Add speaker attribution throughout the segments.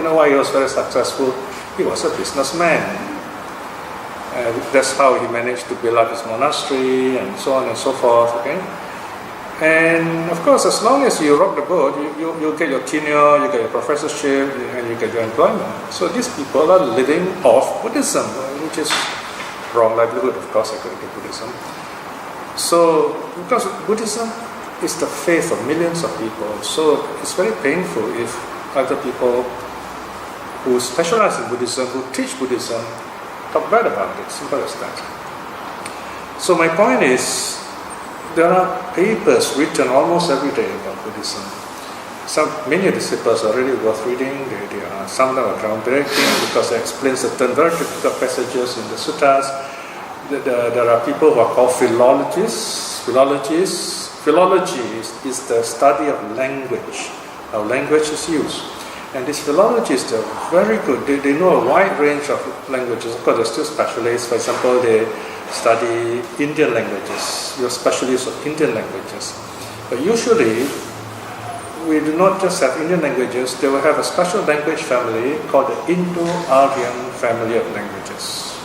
Speaker 1: You know why he was very successful? He was a businessman. That's how he managed to build up his monastery and so on and so forth. Okay, and of course, as long as you rock the boat, you get your tenure, you get your professorship, and you get your employment. So these people are living off Buddhism, which is wrong livelihood, of course, according to Buddhism. So, because Buddhism is the faith of millions of people, so it's very painful if other people who specialize in Buddhism, who teach Buddhism, talk bad about it. Simple as that. So my point is, there are papers written almost every day about Buddhism. Many of these papers are really worth reading. Some of them are groundbreaking because they explain certain very difficult passages in the suttas. There are people who are called philologists. Philology is the study of language, how language is used. And these philologists are very good. They know a wide range of languages. Of course, they're still specialists. For example, they study Indian languages. You're specialists of Indian languages. But usually, we do not just have Indian languages. They will have a special language family called the Indo-Aryan family of languages.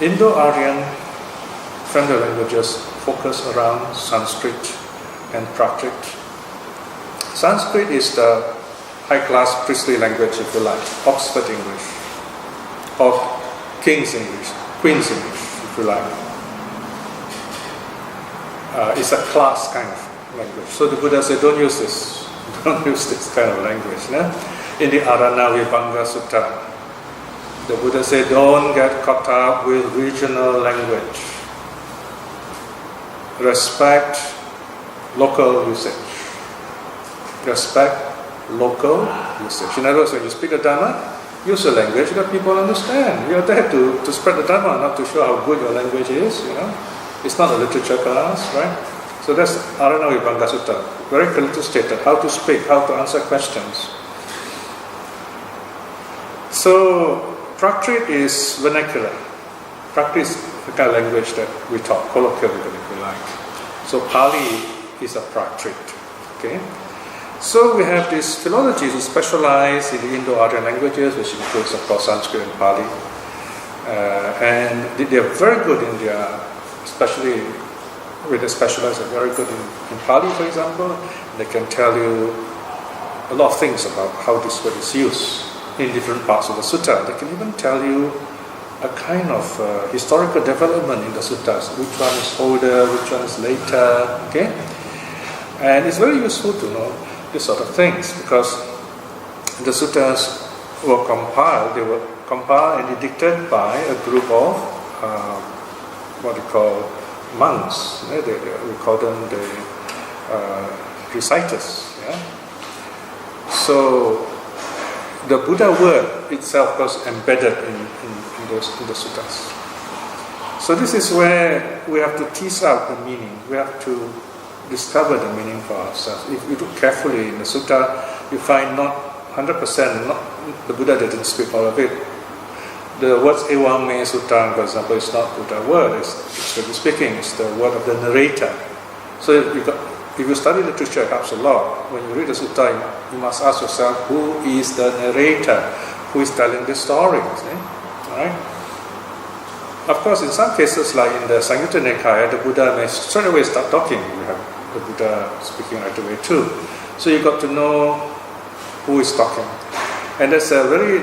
Speaker 1: Indo-Aryan family of languages focus around Sanskrit and Prakrit. Sanskrit is the high-class priestly language, if you like, Oxford English, or King's English, Queen's English, if you like. It's a class kind of language. So the Buddha said, don't use this kind of language. No? In the Arana Vibhanga Sutta, the Buddha said, don't get caught up with regional language. Respect local usage. Respect local usage. In other words, when you speak the Dharma, use a language that people understand. You're there to spread the Dharma, not to show how good your language is, It's not a literature class, right? So that's Arana Vibhanga Sutta. Very clearly stated how to speak, how to answer questions. So, Prakrit is vernacular. Prakrit is the kind of language that we talk, colloquially, if you like. So, Pali is a Prakrit. Okay? So we have these philologists who specialize in the Indo-Aryan languages, which includes, of course, Sanskrit and Pali. And they are very good in their, especially with the specialized, are very good in Pali, for example. They can tell you a lot of things about how this word is used in different parts of the sutta. They can even tell you a kind of historical development in the suttas. Which one is older, which one is later, okay? And it's very useful to know these sort of things, because the suttas were compiled and edited by a group of what we call monks. We call them the reciters. Yeah? So the Buddha word itself was embedded in the suttas. So this is where we have to tease out the meaning. We have to discover the meaning for ourselves. If you look carefully in the sutta, you find not 100%, the Buddha didn't speak all of it. The words Ewang Me Sutta, for example, is not Buddha word, it's really speaking, it's the word of the narrator. So if you study literature, it helps a lot. When you read the sutta, you must ask yourself, who is the narrator? Who is telling the story? Right? Of course, in some cases, like in the Samyutta Nikaya, the Buddha may straight away start talking. You have the Buddha speaking right away too. So you got to know who is talking. And that's a very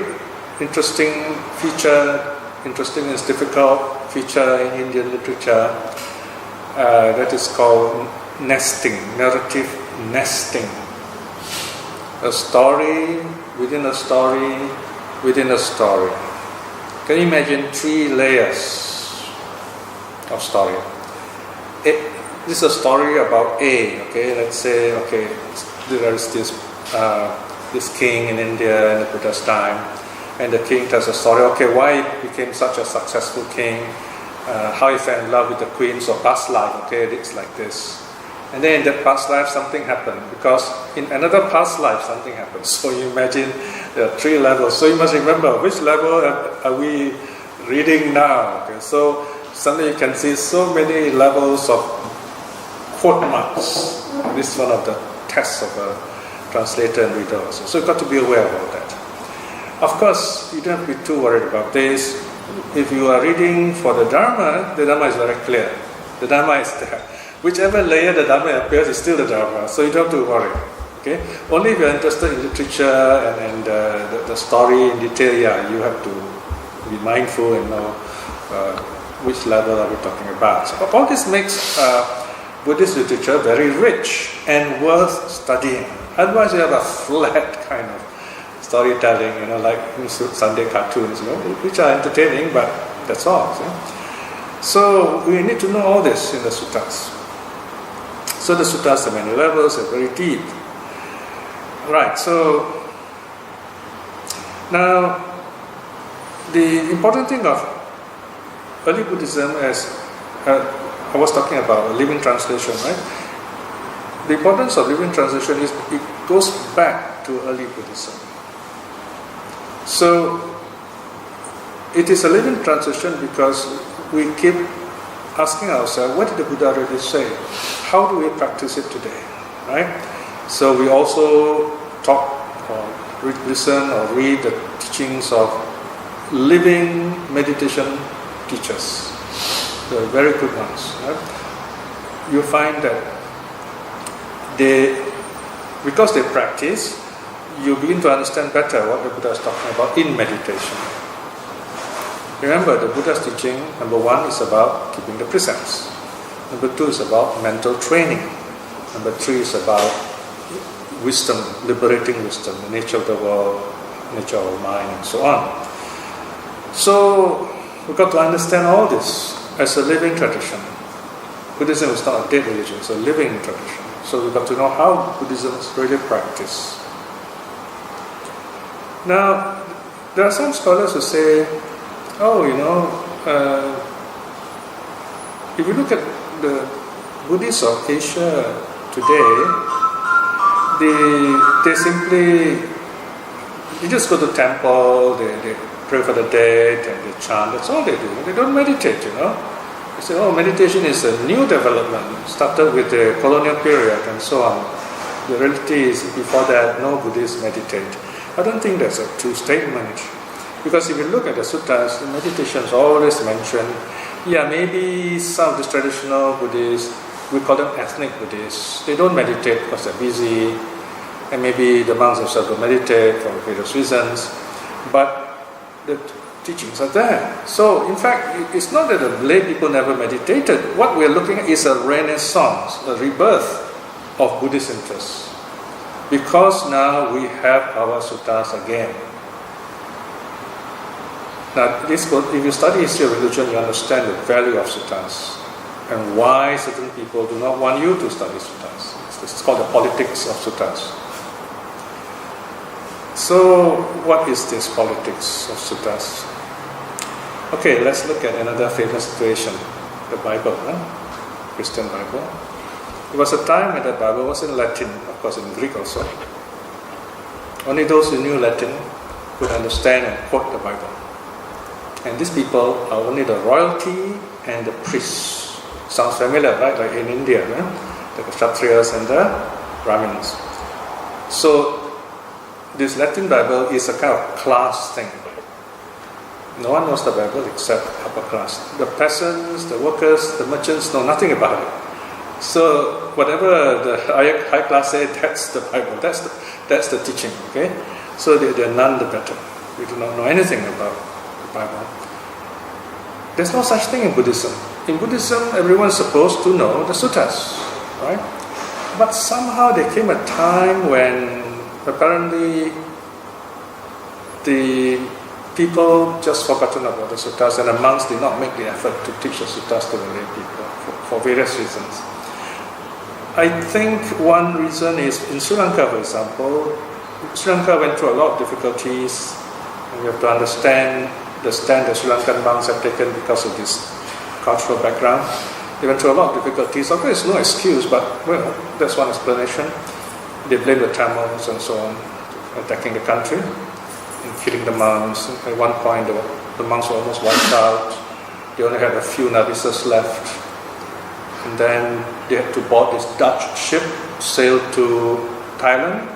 Speaker 1: interesting feature, interesting and difficult feature in Indian literature that is called nesting, narrative nesting. A story within a story within a story. Can you imagine 3 layers of story? This is a story about A. Okay, let's say there is this king in India in the Buddha's time, and the king tells a story. Okay, why he became such a successful king? How he fell in love with the queen, so past life. Okay, it's like this. And then in that past life, something happened, because in another past life, something happened. So you imagine there are 3 levels. So you must remember, which level are we reading now? Okay, so suddenly you can see so many levels of quote marks. This is one of the tests of a translator and reader also. So you've got to be aware of all that. Of course, you don't have to be too worried about this. If you are reading for the Dharma is very clear. The Dharma is there. Whichever layer the Dharma appears is still the Dharma, so you don't have to worry. Okay? Only if you're interested in literature and the story in detail, you have to be mindful and know which level are we talking about. So all this makes Buddhist literature very rich and worth studying. Otherwise, you have a flat kind of storytelling, like Sunday cartoons, which are entertaining, but that's all. See? So we need to know all this in the suttas. So the suttas have many levels, they're very deep. Right, so now the important thing of early Buddhism, as I was talking about, a living translation, right? The importance of living translation is it goes back to early Buddhism. So it is a living translation because we keep asking ourselves, what did the Buddha really say? How do we practice it today? Right? So we also talk or listen or read the teachings of living meditation teachers. They are very good ones. Right? You find that because they practice, you begin to understand better what the Buddha is talking about in meditation. Remember, the Buddha's teaching, number 1 is about keeping the precepts. Number 2 is about mental training. Number 3 is about wisdom, liberating wisdom, the nature of the world, nature of mind, and so on. So, we've got to understand all this as a living tradition. Buddhism is not a dead religion, it's a living tradition. So, we've got to know how Buddhism is really practiced. Now, there are some scholars who say, if you look at the Buddhists of Asia today, they just go to temple, they pray for the dead, and they chant. That's all they do. They don't meditate, They say, meditation is a new development, started with the colonial period and so on. The reality is, before that, no Buddhists meditate. I don't think that's a true statement. Because if you look at the suttas, the meditation is always mentioned. Maybe some of the traditional Buddhists, we call them ethnic Buddhists, they don't meditate because they're busy, and maybe the monks themselves don't meditate for various reasons, but the teachings are there. So, in fact, it's not that the lay people never meditated. What we're looking at is a renaissance, a rebirth of Buddhist interest. Because now we have our suttas again. Now, if you study history of religion, you understand the value of suttas and why certain people do not want you to study suttas. It's called the politics of suttas. So, what is this politics of suttas? Okay, let's look at another famous situation, the Bible, Christian Bible. There was a time when the Bible was in Latin, of course in Greek also. Only those who knew Latin could understand and quote the Bible. And these people are only the royalty and the priests. Sounds familiar, right? Like in India, the Kshatriyas and the Brahmins. So, this Latin Bible is a kind of class thing. No one knows the Bible except upper class. The peasants, the workers, the merchants know nothing about it. So, whatever the high class say, that's the Bible. That's the teaching, okay? So, they're none the better. We do not know anything about the Bible. There's no such thing in Buddhism. In Buddhism, everyone's supposed to know the suttas, right? But somehow there came a time when apparently the people just forgotten about the suttas, and the monks did not make the effort to teach the suttas to the lay people for various reasons. I think one reason is in Sri Lanka, for example. Sri Lanka went through a lot of difficulties, and we have to understand the stand that Sri Lankan monks have taken because of this cultural background. They went through a lot of difficulties. Of course, no excuse, but that's one explanation. They blame the Tamils and so on, attacking the country and killing the monks. At one point, the monks were almost wiped out. They only had a few novices left. And then they had to board this Dutch ship, sail to Thailand,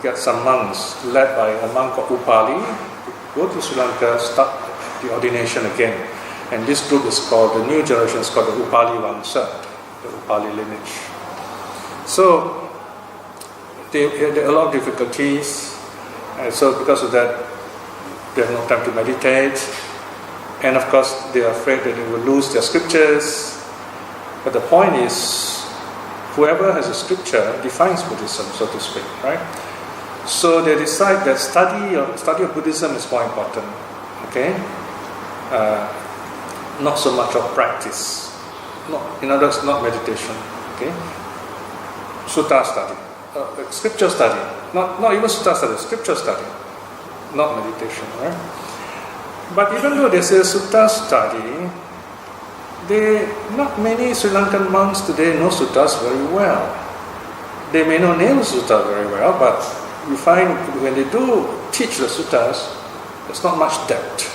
Speaker 1: get some monks led by a monk called Upali to go to Sri Lanka, start the ordination again. And this group is called, the new generation is called the Upali Vamsa, the Upali lineage. So they had a lot of difficulties, and so because of that, they have no time to meditate, and of course they are afraid that they will lose their scriptures. But the point is, whoever has a scripture defines Buddhism, so to speak, right? So they decide that study of Buddhism is more important, okay? Not so much of practice, in other words, not meditation, okay? Sutta study, scripture study, not even sutta study, scripture study, not meditation, right? But even though they say sutta study, not many Sri Lankan monks today know suttas very well. They may not name sutta very well, but you find when they do teach the suttas, there's not much depth.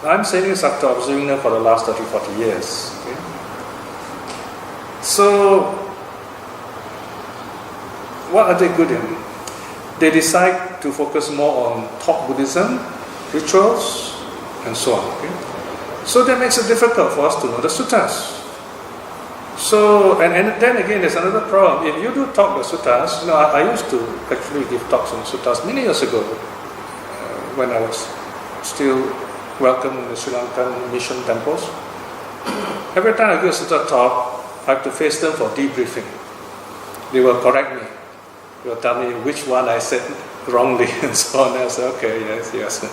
Speaker 1: I'm saying this after observing them for the last 30-40 years. Okay? So, what are they good in? They decide to focus more on talk Buddhism, rituals, and so on. Okay? So that makes it difficult for us to know the suttas. So, and then again, there's another problem. If you do talk the suttas, I used to actually give talks on suttas many years ago, when I was still welcome in the Sri Lankan mission temples. Every time I give a sutta talk, I have to face them for debriefing. They will correct me. They will tell me which one I said wrongly and so on. I say, okay, yes.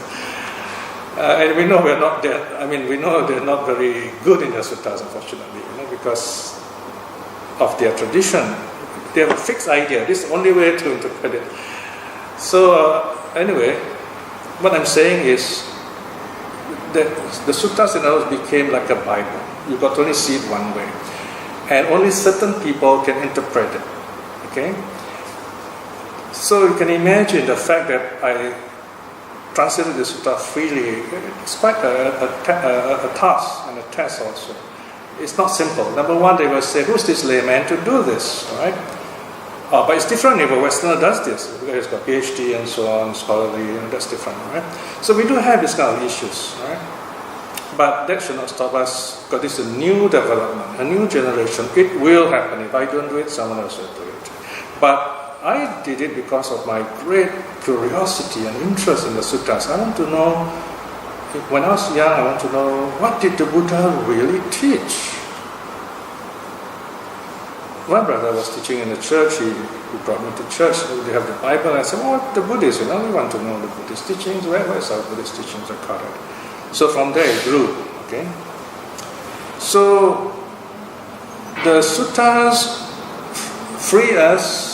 Speaker 1: And we know we're not there. We know they're not very good in their suttas, unfortunately, because of their tradition. They have a fixed idea. This is the only way to interpret it. So, anyway, what I'm saying is that the suttas in ours became like a Bible. You got to only see it one way. And only certain people can interpret it. Okay? So you can imagine the fact that I translated the sutta freely. It's quite a task and a test also. It's not simple. Number one, they will say, who's this layman to do this? Right? But it's different if a Westerner does this. Because he's got PhD and so on, scholarly, that's different, right? So we do have this kind of issues, right? But that should not stop us, because this is a new development, a new generation. It will happen. If I don't do it, someone else will do it. But I did it because of my great curiosity and interest in the suttas. I want to know, when I was young, I want to know, what did the Buddha really teach? My brother was teaching in the church. He brought me to church. They have the Bible. And I said, the Buddhists, we want to know the Buddhist teachings. Where is our Buddhist teachings recorded? So from there it grew. Okay. So the suttas free us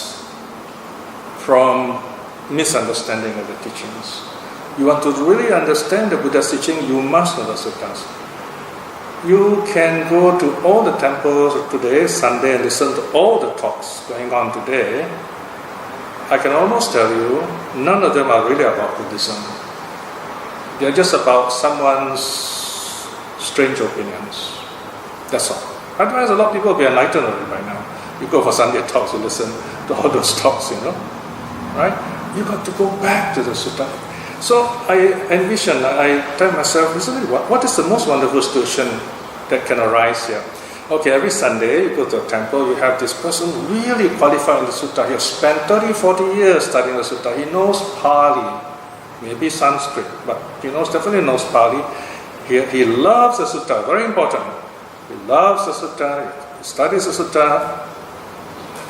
Speaker 1: from misunderstanding of the teachings. You want to really understand the Buddha's teaching, you must know the suttas. You can go to all the temples today, Sunday, and listen to all the talks going on today. I can almost tell you, none of them are really about Buddhism. They are just about someone's strange opinions. That's all. Otherwise, a lot of people will be enlightened already by now. You go for Sunday talks, you listen to all those talks, right? You got to go back to the sutta. So I envision, I tell myself, what is the most wonderful situation that can arise here? Okay, every Sunday you go to a temple, you have this person really qualified in the sutta. He has spent 30, 40 years studying the sutta. He knows Pali, maybe Sanskrit, but he definitely knows Pali. He loves the sutta, very important. He loves the sutta, he studies the sutta,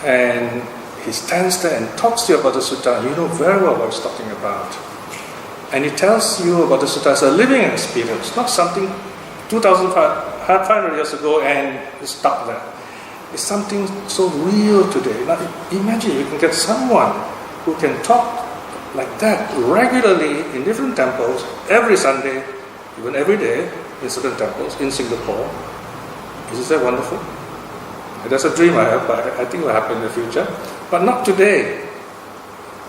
Speaker 1: and he stands there and talks to you about the sutta, and you know very well what he's talking about. And he tells you about the sutta as a living experience, not something 2,500 years ago and it's stuck there. It's something so real today. Now imagine you can get someone who can talk like that regularly in different temples, every Sunday, even every day, in certain temples, in Singapore. Isn't that wonderful? That's a dream I have, but I think it will happen in the future. But not today.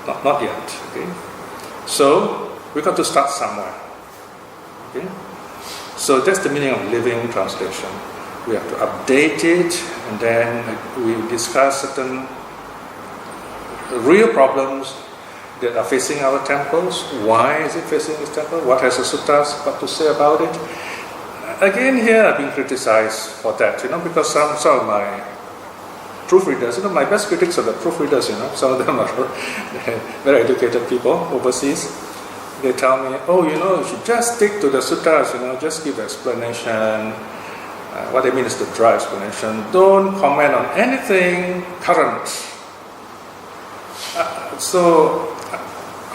Speaker 1: Not yet. Okay? So, we've got to start somewhere. Okay? So that's the meaning of living translation. We have to update it, and then we discuss certain real problems that are facing our temples. Why is it facing this temple? What has the suttas got to say about it? Again, here I've been criticized for that, because some of my proofreaders, my best critics are the proofreaders, some of them are very educated people overseas. They tell me, you should just stick to the suttas, just give the explanation. What I mean is the dry explanation. Don't comment on anything current. So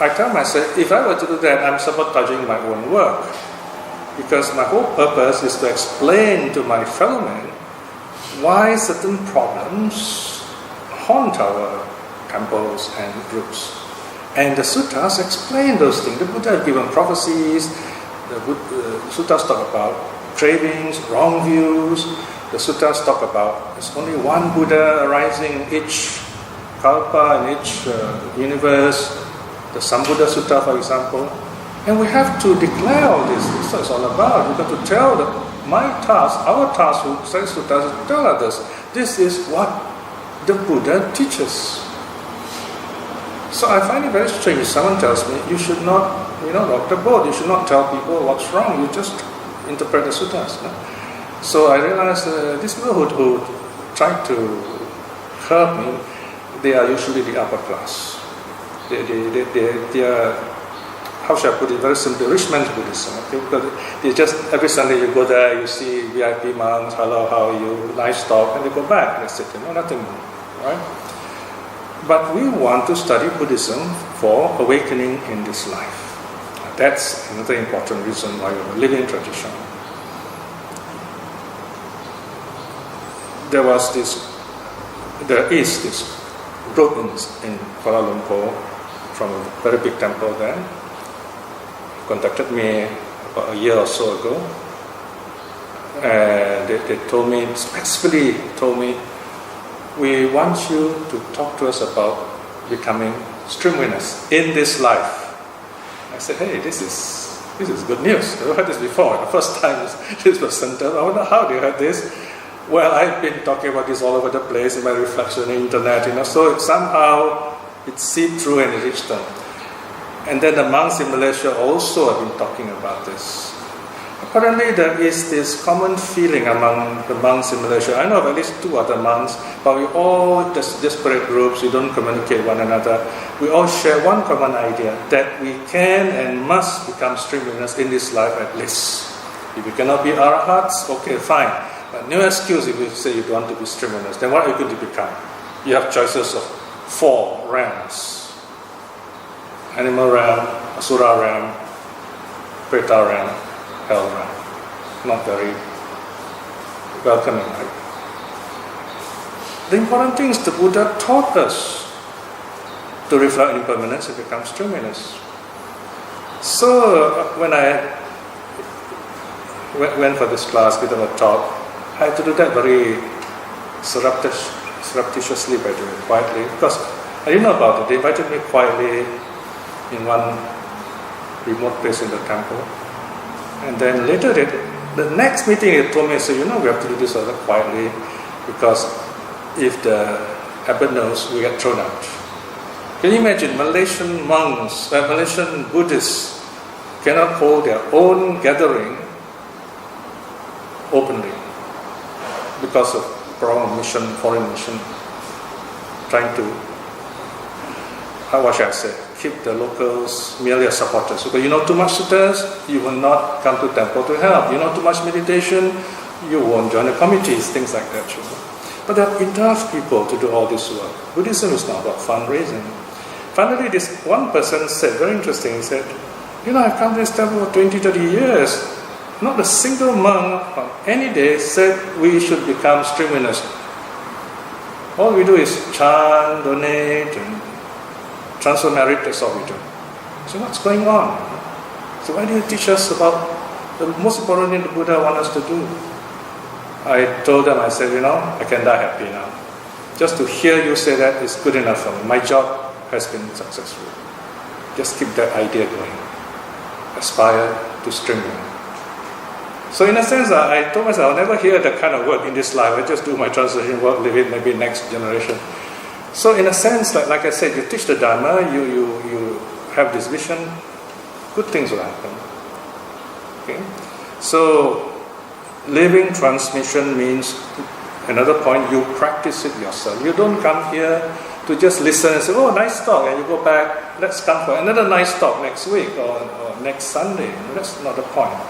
Speaker 1: I tell myself, if I were to do that, I'm sabotaging my own work. Because my whole purpose is to explain to my fellow men why certain problems haunt our temples and groups. And the suttas explain those things. The Buddha has given prophecies. The suttas talk about cravings, wrong views. The suttas talk about there's only one Buddha arising in each kalpa, in each universe. The Sambuddha Sutta, for example. And we have to declare all this. This is what it's all about. We've got to tell our task who study suttas is to tell others, this is what the Buddha teaches. So I find it very strange if someone tells me, you should not, rock the boat, you should not tell people what's wrong, you just interpret the suttas. So I realized these people who try to curb me, they are usually the upper class. They are, how should I put it, very simply, rich man's Buddhism. Okay? Because they just, every Sunday you go there, you see VIP monks, hello, how are you, nice talk, and they go back, that's it, nothing more, right? But we want to study Buddhism for awakening in this life. That's another important reason why we have a living tradition. There is this group in Kuala Lumpur from a very big temple there. Contacted me about a year or so ago. They told me, specifically told me, we want you to talk to us about becoming stream winners in this life. I said, hey, this is good news. I've heard this before. The first time this was sent out. I wonder how they heard this. Well, I've been talking about this all over the place in my reflection on the internet, so somehow it seeped through and it reached them. And then the monks in Malaysia also have been talking about this. Apparently there is this common feeling among the monks in Malaysia. I know of at least 2 other monks, but we all, disparate groups, we don't communicate one another. We all share one common idea, that we can and must become stream winners in this life at least. If we cannot be arahats, okay, fine. But no excuse if you say you don't want to be stream winners. Then what are you going to become? You have choices of 4 realms. Animal realm, Asura realm, Preta realm, Hell realm. Not very welcoming, right? The important thing is the Buddha taught us to reflect impermanence and become stream winners. So when I went for this class, give them a talk, I had to do that very surreptitiously, by the way, quietly, because I didn't know about it. They invited me quietly in one remote place in the temple. And then later, the next meeting they told me, we have to do this rather quietly, because if the abbot knows, we get thrown out. Can you imagine, Malaysian monks, Malaysian Buddhists cannot hold their own gathering openly because of foreign mission, trying to, what should I say, keep the locals merely as supporters. Because you know too much suttas, you will not come to temple to help. You know too much meditation, you won't join the committees, things like that. But there are enough people to do all this work. Buddhism is not about fundraising. Finally, this one person said, very interesting, he said, I've come to this temple for 20, 30 years. Not a single monk on any day said we should become stream winners. All we do is chant, donate, and transfer merit, that's all we do. So what's going on? So why do you teach us about the most important thing the Buddha wants us to do? I told them, I said, I can die happy now. Just to hear you say that is good enough for me. My job has been successful. Just keep that idea going. Aspire to stream winner. So in a sense, I told myself, I'll never hear that kind of work in this life. I just do my translation work, leave it maybe next generation. So in a sense, like I said, you teach the Dharma, you have this vision, good things will happen. Okay? So living transmission means, another point, you practice it yourself. You don't come here to just listen and say, oh, nice talk, and you go back, let's come for another nice talk next week or next Sunday. That's not the point.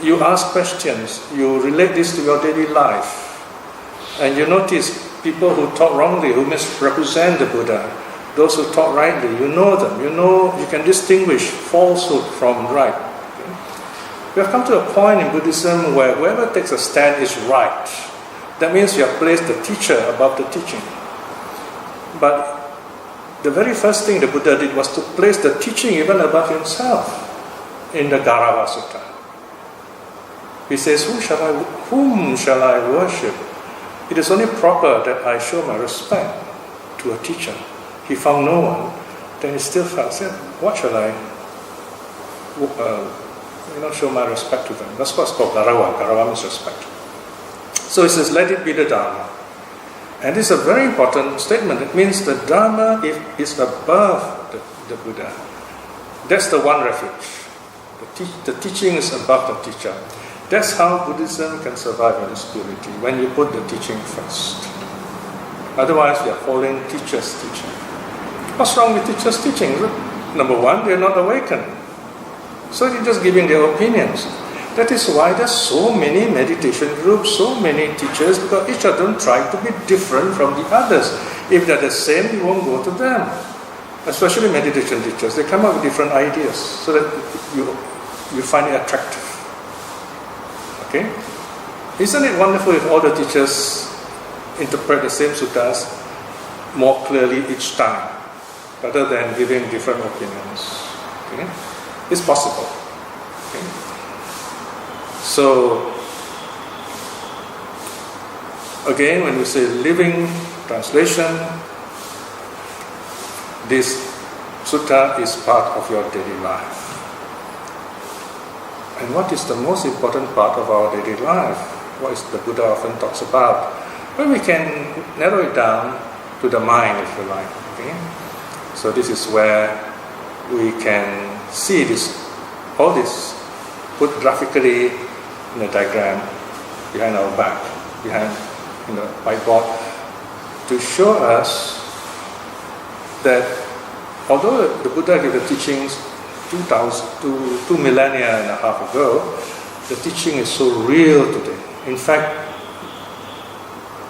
Speaker 1: You ask questions, you relate this to your daily life, and you notice people who talk wrongly, who misrepresent the Buddha, those who talk rightly, you know them, you can distinguish falsehood from right. Okay? We have come to a point in Buddhism where whoever takes a stand is right. That means you have placed the teacher above the teaching. But the very first thing the Buddha did was to place the teaching even above himself in the Garava Sutta. He says, whom shall I worship? It is only proper that I show my respect to a teacher. He found no one, then he still said, what shall I show my respect to them? That's what's called Garava. Garava means respect. So he says, let it be the Dharma. And this is a very important statement. It means the Dharma is above the Buddha. That's the one refuge. The teaching is above the teacher. That's how Buddhism can survive in its purity, when you put the teaching first. Otherwise, we are following teachers' teaching. What's wrong with teachers' teaching? Number one, they are not awakened. So they're just giving their opinions. That is why there's so many meditation groups, so many teachers, because each of them try to be different from the others. If they're the same, you won't go to them. Especially meditation teachers, they come up with different ideas so that you find it attractive. Okay? Isn't it wonderful if all the teachers interpret the same suttas more clearly each time, rather than giving different opinions? Okay? It's possible. Okay? So, again, when we say living translation, this sutta is part of your daily life. And what is the most important part of our daily life? What is the Buddha often talks about? Well, we can narrow it down to the mind, if you like. Okay? So this is where we can see all this put graphically in a diagram behind our back, behind in the whiteboard, to show us that although the Buddha gave the teachings 2 millennia and a half ago, the teaching is so real today. In fact,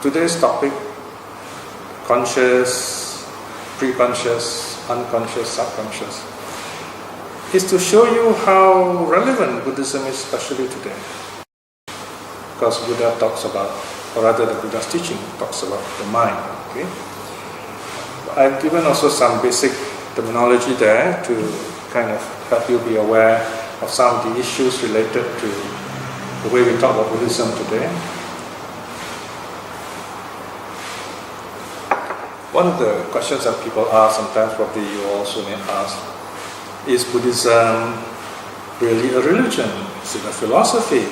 Speaker 1: today's topic, conscious, preconscious, unconscious, subconscious, is to show you how relevant Buddhism is, especially today. Because Buddha talks about, or rather the Buddha's teaching talks about the mind. Okay? I've given also some basic terminology there to kind of help you be aware of some of the issues related to the way we talk about Buddhism today. One of the questions that people ask, sometimes probably you also may ask, is Buddhism really a religion? Is it a philosophy?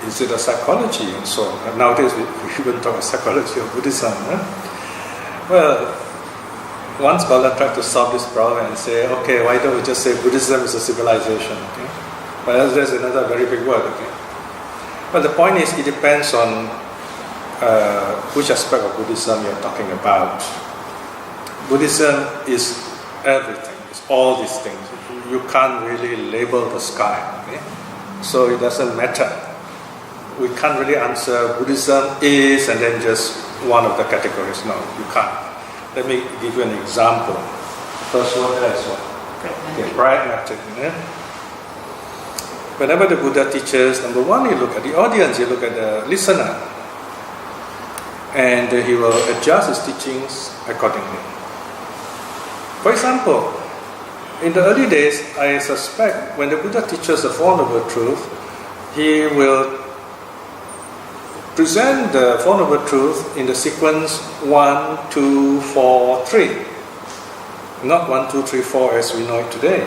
Speaker 1: Is it a psychology and so on? And nowadays we even talk about psychology of Buddhism. Well, one scholar tried to solve this problem and say, okay, why don't we just say Buddhism is a civilization? Okay? But there's another very big word. Okay? But the point is, it depends on which aspect of Buddhism you're talking about. Buddhism is everything. It's all these things. You can't really label the sky. Okay? So it doesn't matter. We can't really answer Buddhism is and then just one of the categories. No, you can't. Let me give you an example. First one is what? Pragmatic. Whenever the Buddha teaches, number one, you look at the audience, you look at the listener, and he will adjust his teachings accordingly. For example, in the early days, I suspect when the Buddha teaches the Four Noble Truths, he will present the Four Noble Truths in the sequence 1, 2, 4, 3. Not 1, 2, 3, 4 as we know it today.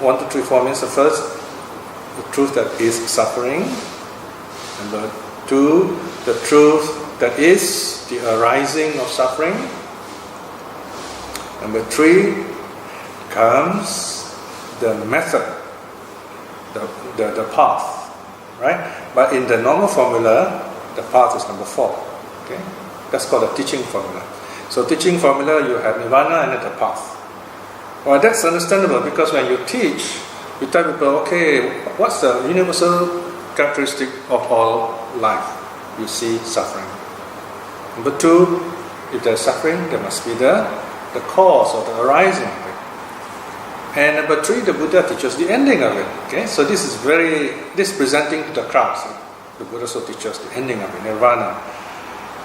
Speaker 1: 1, 2, 3, 4 means the first, the truth that is suffering. Number 2, the truth that is the arising of suffering. Number 3 comes the method, the path, right? But in the normal formula, the path is number 4. Okay, that's called a teaching formula. So teaching formula, you have nirvana and then the path. Well, that's understandable because when you teach, you tell people, okay, what's the universal characteristic of all life? You see suffering. Number 2, if there's suffering, there must be the cause or the arising of it. And number 3, the Buddha teaches the ending of it. Okay, so this is presenting to the crowds. The Buddha also teaches the ending of it, nirvana.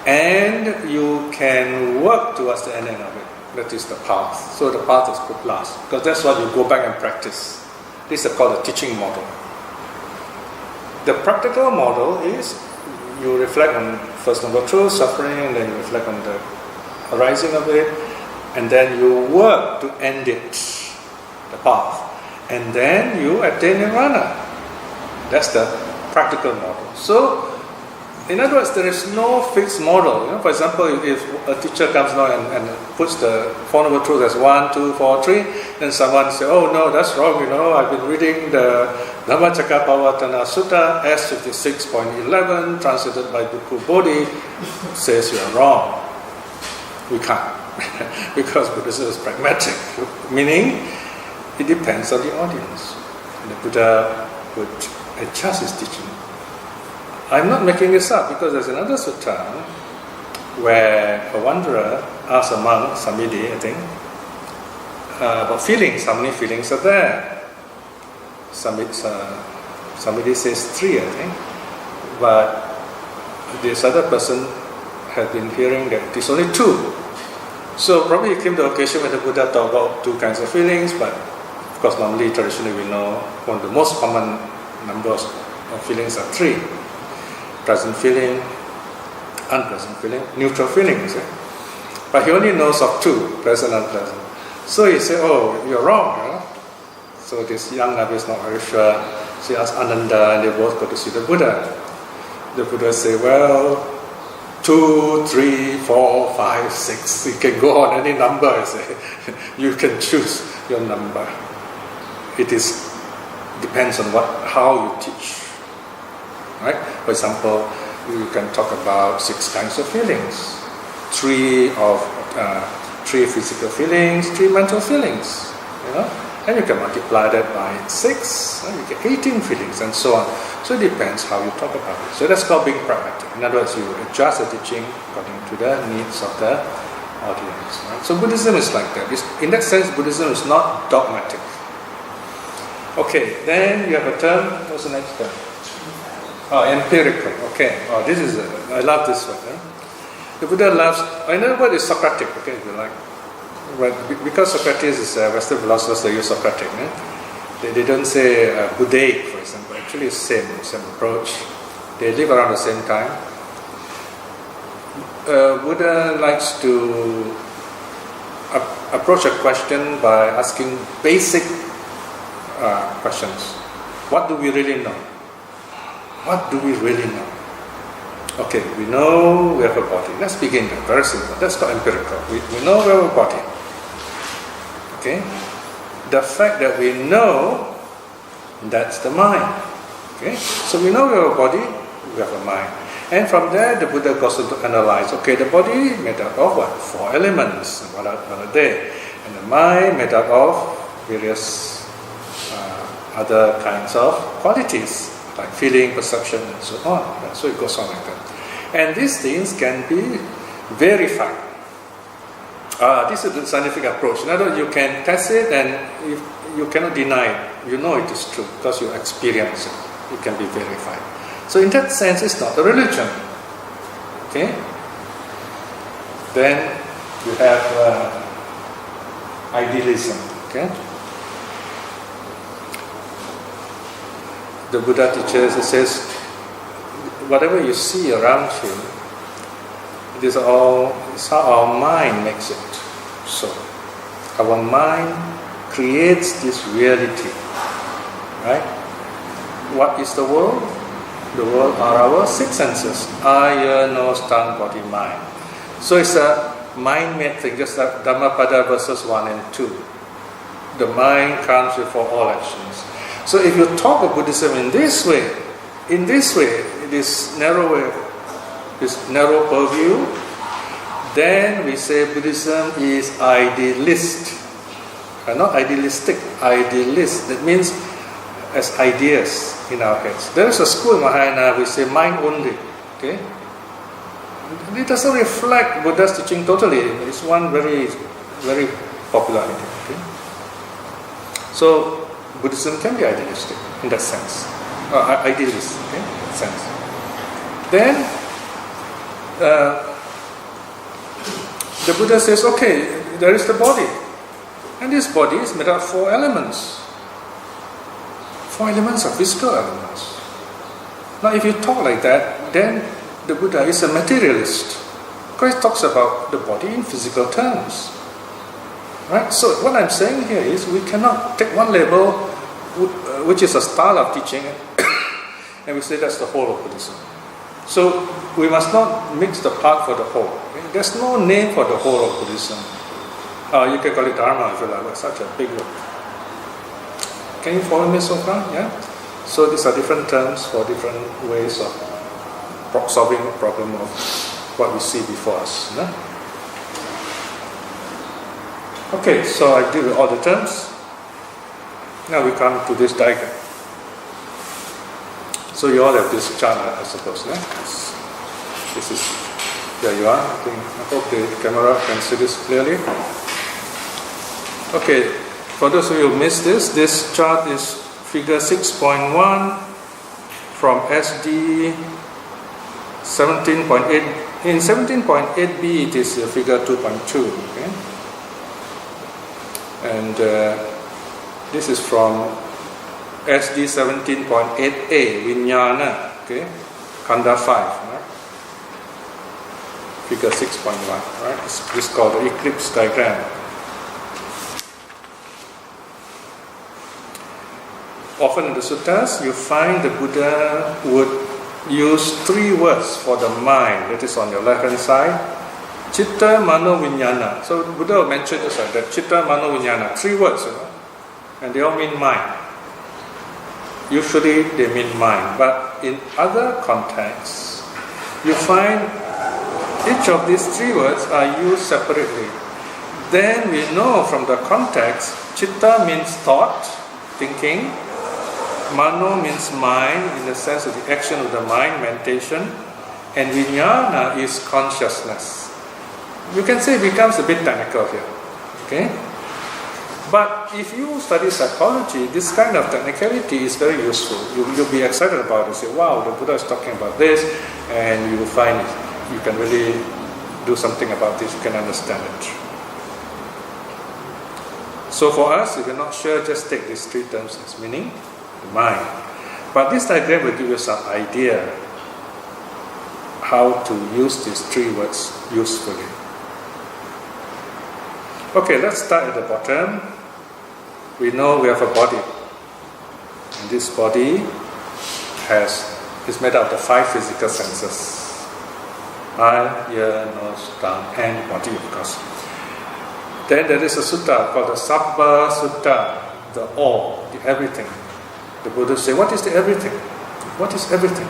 Speaker 1: And you can work towards the ending of it. That is the path. So the path is put last, because that's what you go back and practice. This is called a teaching model. The practical model is you reflect on first number 2, suffering, and then you reflect on the arising of it, and then you work to end it, the path, and then you attain nirvana. That's the practical model. So, in other words, there is no fixed model. For example, if a teacher comes now and puts the Four Noble Truths as 1, 2, 4, 3, then someone says, oh no, that's wrong, I've been reading the Dhammacakkappavattana Sutta, S56.11, translated by Bhikkhu Bodhi, says you are wrong. We can't. Because Buddhism is pragmatic, meaning it depends on the audience. And the Buddha would adjust his teaching. I'm not making this up because there's another sutta where a wanderer asks a monk, Samidi, I think, about feelings. How many feelings are there? Samidi says 3, I think. But this other person had been hearing that it is only 2. So probably it came to an occasion when the Buddha talked about 2 kinds of feelings, but of course normally, traditionally we know one of the most common numbers of feelings are 3. Present feeling, unpleasant feeling, neutral feelings. But he only knows of 2, present and unpleasant. So he said, oh, you're wrong. So this young Nabi is not very sure. So he asked Ananda, and they both go to see the Buddha. The Buddha said, well, 2, 3, 4, 5, 6. You can go on any number. You can choose your number. It depends on how you teach. Right? For example, you can talk about 6 kinds of feelings. 3 physical feelings, 3 mental feelings. And you can multiply that by 6, and you get 18 feelings, and so on. So it depends how you talk about it. So that's called being pragmatic. In other words, you adjust the teaching according to the needs of the audience. Right? So Buddhism is like that. In that sense, Buddhism is not dogmatic. Okay, then you have a term. What's the next term? Oh, empirical. Okay. Oh, I love this one. The Buddha loves. Another word is Socratic. Okay, if you like. But because Socrates is a Western philosopher, they use Socratic. They don't say Buddhaic, for example. Actually, it's same approach. They live around the same time. Buddha likes to approach a question by asking basic questions. What do we really know? What do we really know? Okay, we know we have a body. Let's begin there. Very simple. That's called empirical. We know we have a body. Okay? The fact that we know, that's the mind. Okay? So we know we have a body, we have a mind. And from there, the Buddha goes to analyze. Okay, the body made up of what? 4 elements. What are they? And the mind made up of various other kinds of qualities, like feeling, perception, and so on. So it goes on like that. And these things can be verified. This is the scientific approach. In other words, you can test it and you cannot deny it. You know it is true because you experience it. It can be verified. So in that sense, it's not a religion. Okay? Then you have idealism. Okay? The Buddha teaches, it says, whatever you see around you, it's how our mind makes it. So, our mind creates this reality. Right? What is the world? the world are our six senses: eye, ear, nose, tongue, body, mind. So it's a mind-made thing, just like Dhammapada verses 1 and 2. The mind comes before all actions. So if you talk of Buddhism in this way, this narrow way, this narrow purview, then we say Buddhism is idealist. Not idealistic, idealist. That means as ideas in our heads. There is a school in Mahayana, we say mind only. Okay? It doesn't reflect Buddha's teaching totally. It's one very, very popular idea. Okay? So Buddhism can be idealistic in that sense. Idealist, okay? In that sense. Then the Buddha says, okay, there is the body. And this body is made up of 4 elements. 4 elements are physical elements. Now if you talk like that, then the Buddha is a materialist. Because he talks about the body in physical terms. Right? So what I'm saying here is we cannot take one level, which is a style of teaching, and we say that's the whole of Buddhism. So we must not mix the part for the whole. Okay? There's no name for the whole of Buddhism. You can call it Dharma if you like, but such a big word. Can you follow me so far? Yeah? So these are different terms for different ways of solving the problem of what we see before us. No? Okay, so I deal with all the terms. Now we come to this diagram. So you all have this chart, I suppose. No? This is, there you are. I hope the camera can see this clearly. Okay, for those of you who missed this chart is figure 6.1 from SD 17.8. In 17.8b it is figure 2.2. Okay? And this is from SD 17.8a, Vijnana, okay? Khanda 5, right? Figure 6.1, right? This is called the eclipse diagram. Often in the suttas, you find the Buddha would use 3 words for the mind. That is on your left hand side. Chitta, Mano, Vijnana. So Buddha mentioned just like that. Chitta, Mano, Vijnana. 3 words, and they all mean mind. Usually they mean mind. But in other contexts, you find each of these 3 words are used separately. Then we know from the context, Chitta means thought, thinking. Mano means mind in the sense of the action of the mind, meditation, and Vijnana is consciousness. You can say it becomes a bit technical here, okay? But if you study psychology, this kind of technicality is very useful. You'll be excited about it. Say, wow, the Buddha is talking about this, and you will find it. You can really do something about this. You can understand it. So for us, if you're not sure, just take these 3 terms as meaning the mind. But this diagram will give you some idea how to use these 3 words usefully. Okay, let's start at the bottom. We know we have a body. And this body is made up of the 5 physical senses. Eye, ear, nose, tongue, and body, of course. Then there is a sutta called the Sabbha Sutta, the all, the everything. The Buddha says, what is the everything? What is everything?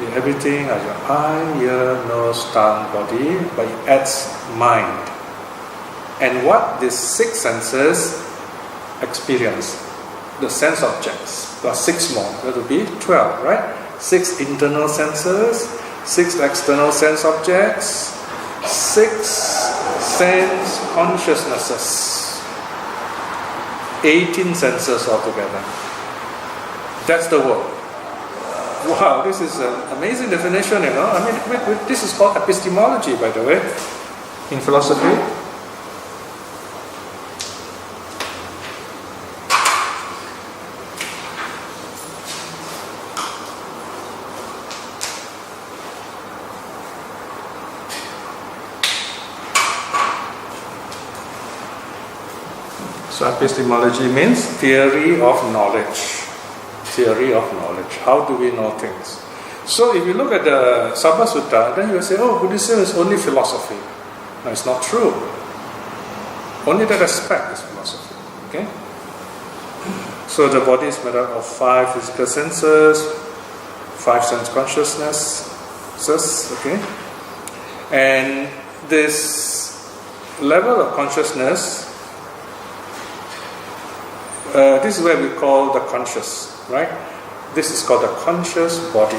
Speaker 1: The everything are your eye, ear, nose, tongue, body, but it adds mind. And what these 6 senses experience, the sense objects, plus 6 more, that will be 12, right? 6 internal senses, 6 external sense objects, 6 sense consciousnesses, 18 senses altogether. That's the word. Wow, this is an amazing definition, I mean, this is called epistemology, by the way, in philosophy. So epistemology means theory of knowledge. theory of knowledge. How do we know things? So if you look at the Sabha Sutta, then you will say, oh, Buddhism is only philosophy. No, it's not true. Only that aspect is philosophy. Okay? So the body is made up of 5 physical senses, 5 sense consciousnesses, okay? And this level of consciousness, this is where we call the conscious, right? This is called the conscious body.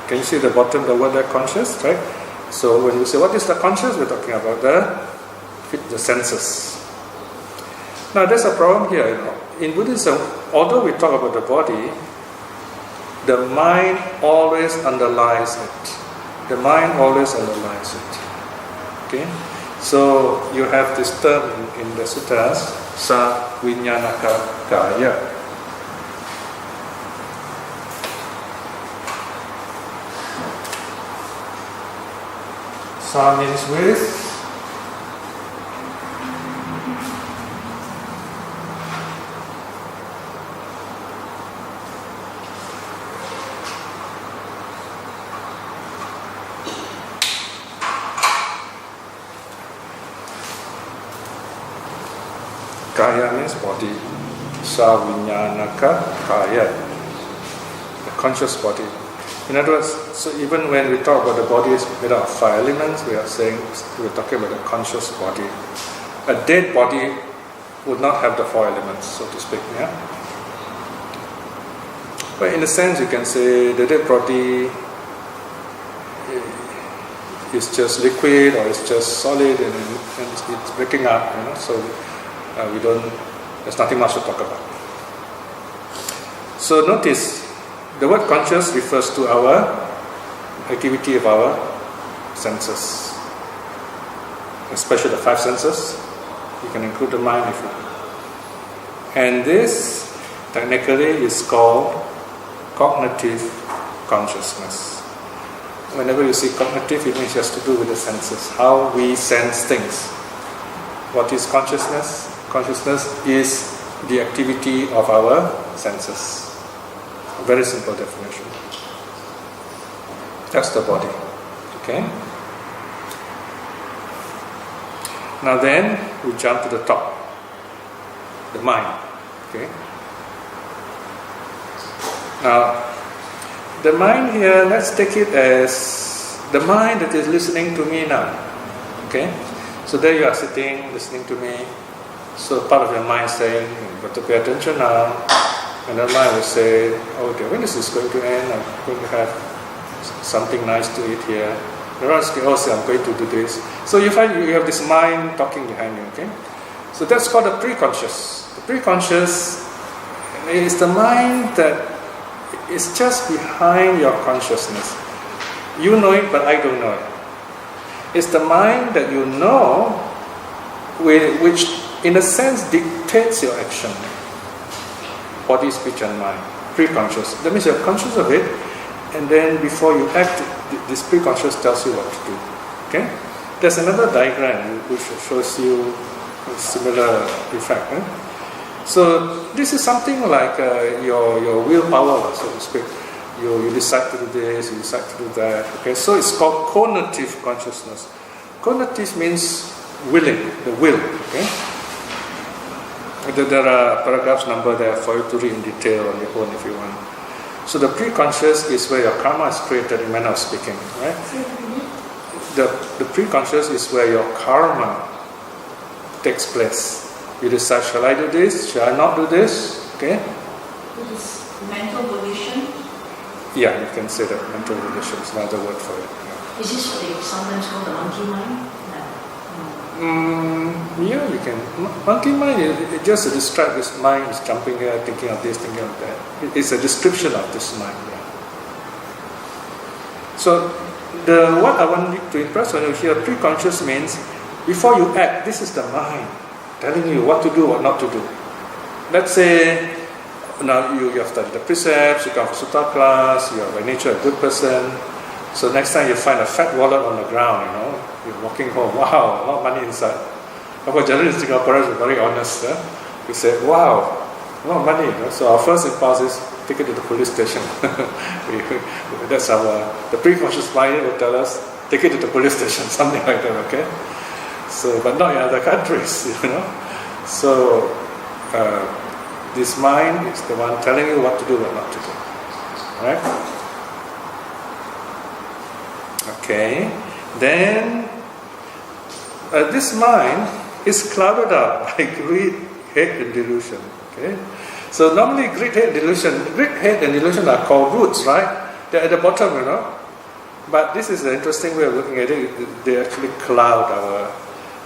Speaker 1: Can you see the bottom, the word there, conscious, right? So when we say, what is the conscious? We're talking about the senses. Now there's a problem here, you know. In Buddhism, although we talk about the body, the mind always underlies it. The mind always underlies it. Okay? So you have this term in the suttas, sa vinyanaka kaya. Sa means with. Kaya means body. Sa vinyanaka kaya. The conscious body. In other words, so even when we talk about the body is made up of 5 elements, we're talking about the conscious body. A dead body would not have the 4 elements, so to speak. Yeah. But in a sense, you can say the dead body is just liquid or it's just solid and it's breaking up. You know, so there's nothing much to talk about. So notice, the word conscious refers to our activity of our senses, especially the 5 senses. You can include the mind if you want. And this technically is called cognitive consciousness. Whenever you see cognitive, it means it has to do with the senses, how we sense things. What is consciousness? Consciousness is the activity of our senses. A very simple definition. That's the body. Okay? Now then, we jump to the top. The mind. Okay? Now, the mind here, let's take it as the mind that is listening to me now. Okay? So there you are sitting, listening to me. So part of your mind saying, you've got to pay attention now. And the mind will say, okay, when is this going to end? I'm going to have something nice to eat here. The rest will say, I'm going to do this. So you find you have this mind talking behind you, okay? So that's called the preconscious. The preconscious is the mind that is just behind your consciousness. You know it, but I don't know it. It's the mind that you know, which in a sense dictates your action. Body, speech and mind. Preconscious. That means you're conscious of it, and then before you act, this preconscious tells you what to do. Okay? There's another diagram which shows you a similar effect. So this is something like your willpower, so to speak. You decide to do this, you decide to do that. Okay, so it's called cognitive consciousness. Cognitive means willing, the will. Okay. There are paragraphs numbered there for you to read in detail on your own if you want. So the preconscious is where your karma is created in manner of speaking, right? The preconscious is where your karma takes place. You decide, shall I do this? Shall I not do this? Okay?
Speaker 2: It is mental volition?
Speaker 1: Yeah, you can say that. Mental volition is another word for it. Yeah.
Speaker 2: Is this what they sometimes call the monkey mind?
Speaker 1: Yeah, you can. Monkey mind, it just describes this mind is jumping here, thinking of this, thinking of that. It's a description of this mind. Yeah. So, what I want you to impress on you here, preconscious means before you act, this is the mind telling you what to do or not to do. Let's say now you have studied the precepts, you come for sutta class, you are by nature a good person. So next time you find a fat wallet on the ground, you're walking home, wow, a lot of money inside. But generally Singaporeans are very honest. You say, wow, a lot of money. So our first impulse is take it to the police station. That's the preconscious mind will tell us, take it to the police station, something like that, okay? So, but not in other countries, So, this mind is the one telling you what to do, what not to do. Right? Okay. Then, this mind is clouded up by greed, hate, and delusion. Okay. So normally greed, hate, and delusion are called roots, right? They're at the bottom, But this is an interesting way of looking at it. They actually cloud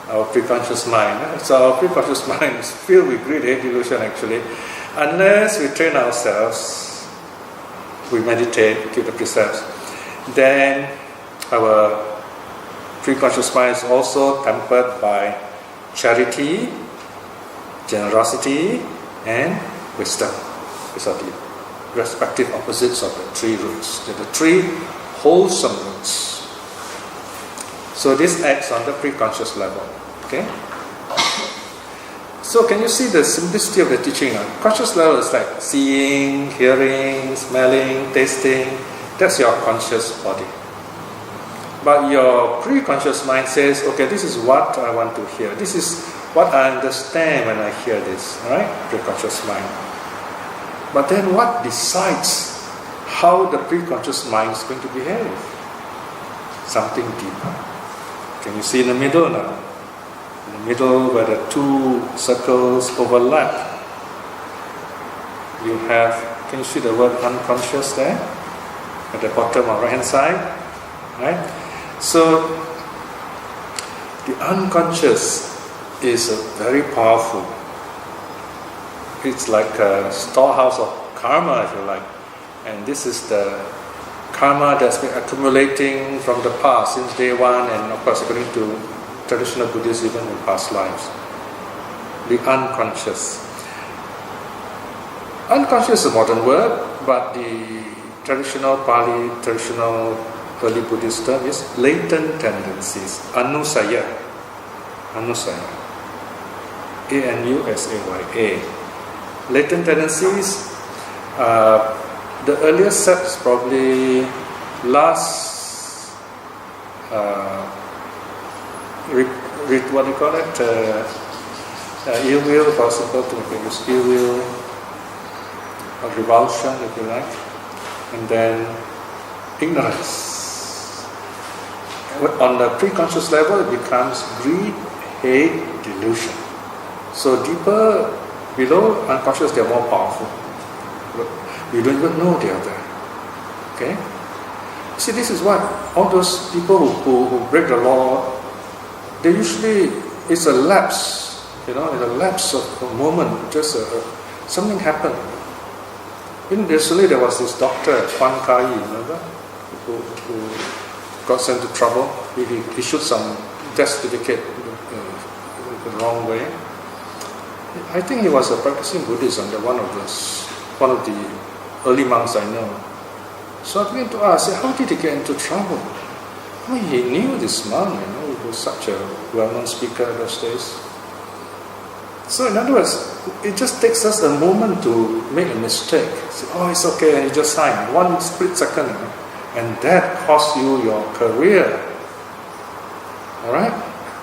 Speaker 1: our preconscious mind. So our preconscious mind is filled with greed, hate, delusion actually. Unless we train ourselves, we meditate, we keep the precepts, then our preconscious mind is also tempered by charity, generosity, and wisdom. These are the respective opposites of the three roots. They're the three wholesome roots. So this acts on the preconscious level. Okay? So can you see the simplicity of the teaching? Conscious level is like seeing, hearing, smelling, tasting. That's your conscious body. But your preconscious mind says, okay, this is what I want to hear. This is what I understand when I hear this. Alright? Preconscious mind. But then what decides how the preconscious mind is going to behave? Something deeper. Can you see in the middle now? In the middle where the two circles overlap, you have, can you see the word unconscious there? At the bottom or right hand side? Right? So, the unconscious is very powerful. It's like a storehouse of karma, if you like. And this is the karma that's been accumulating from the past, since day one, and of course according to traditional Buddhists, even in past lives. The unconscious. Unconscious is a modern word, but the traditional Pali, traditional early Buddhist term is latent tendencies. Anusaya. Anusaya. A-N-U-S-A-Y-A. Latent tendencies. The earliest set is probably last what do you call it? Ill will, possible to make use ill will, or revulsion, if you like, and then ignorance. On the preconscious level, it becomes greed, hate, delusion. So deeper below unconscious, they are more powerful. You don't even know they are there. Okay? See, this is what all those people who break the law, they usually, it's a lapse, it's a lapse of a moment, just something happened. Recently there was this doctor, Kwan Kai, remember? Who got sent to trouble. He issued some death certificate the wrong way. I think he was a practicing Buddhist under one of the early monks I know. So I began to ask, how did he get into trouble? I mean, he knew this monk, he was such a well-known speaker those days. So in other words, it just takes us a moment to make a mistake. Say, oh, it's okay, and you just sign. One split second, and that costs you your career. Alright?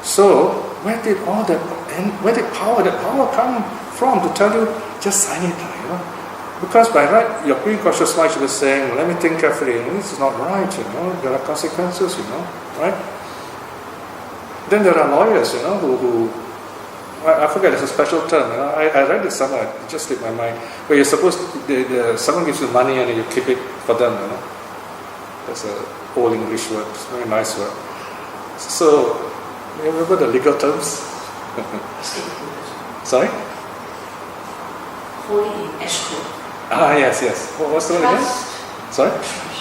Speaker 1: So, where did that power come from to tell you, just sign it, Because by right, your preconscious mind should be saying, let me think carefully, this is not right, there are consequences, right? Then there are lawyers, who I forget, there's a special term, I read it somewhere, it just slipped my mind, where you're supposed to, someone gives you money and you keep it for them, That's an old English word, it's a very nice word. So, you remember the legal terms? Sorry?
Speaker 2: Holding in escrow.
Speaker 1: Yes. What's the word again? Sorry?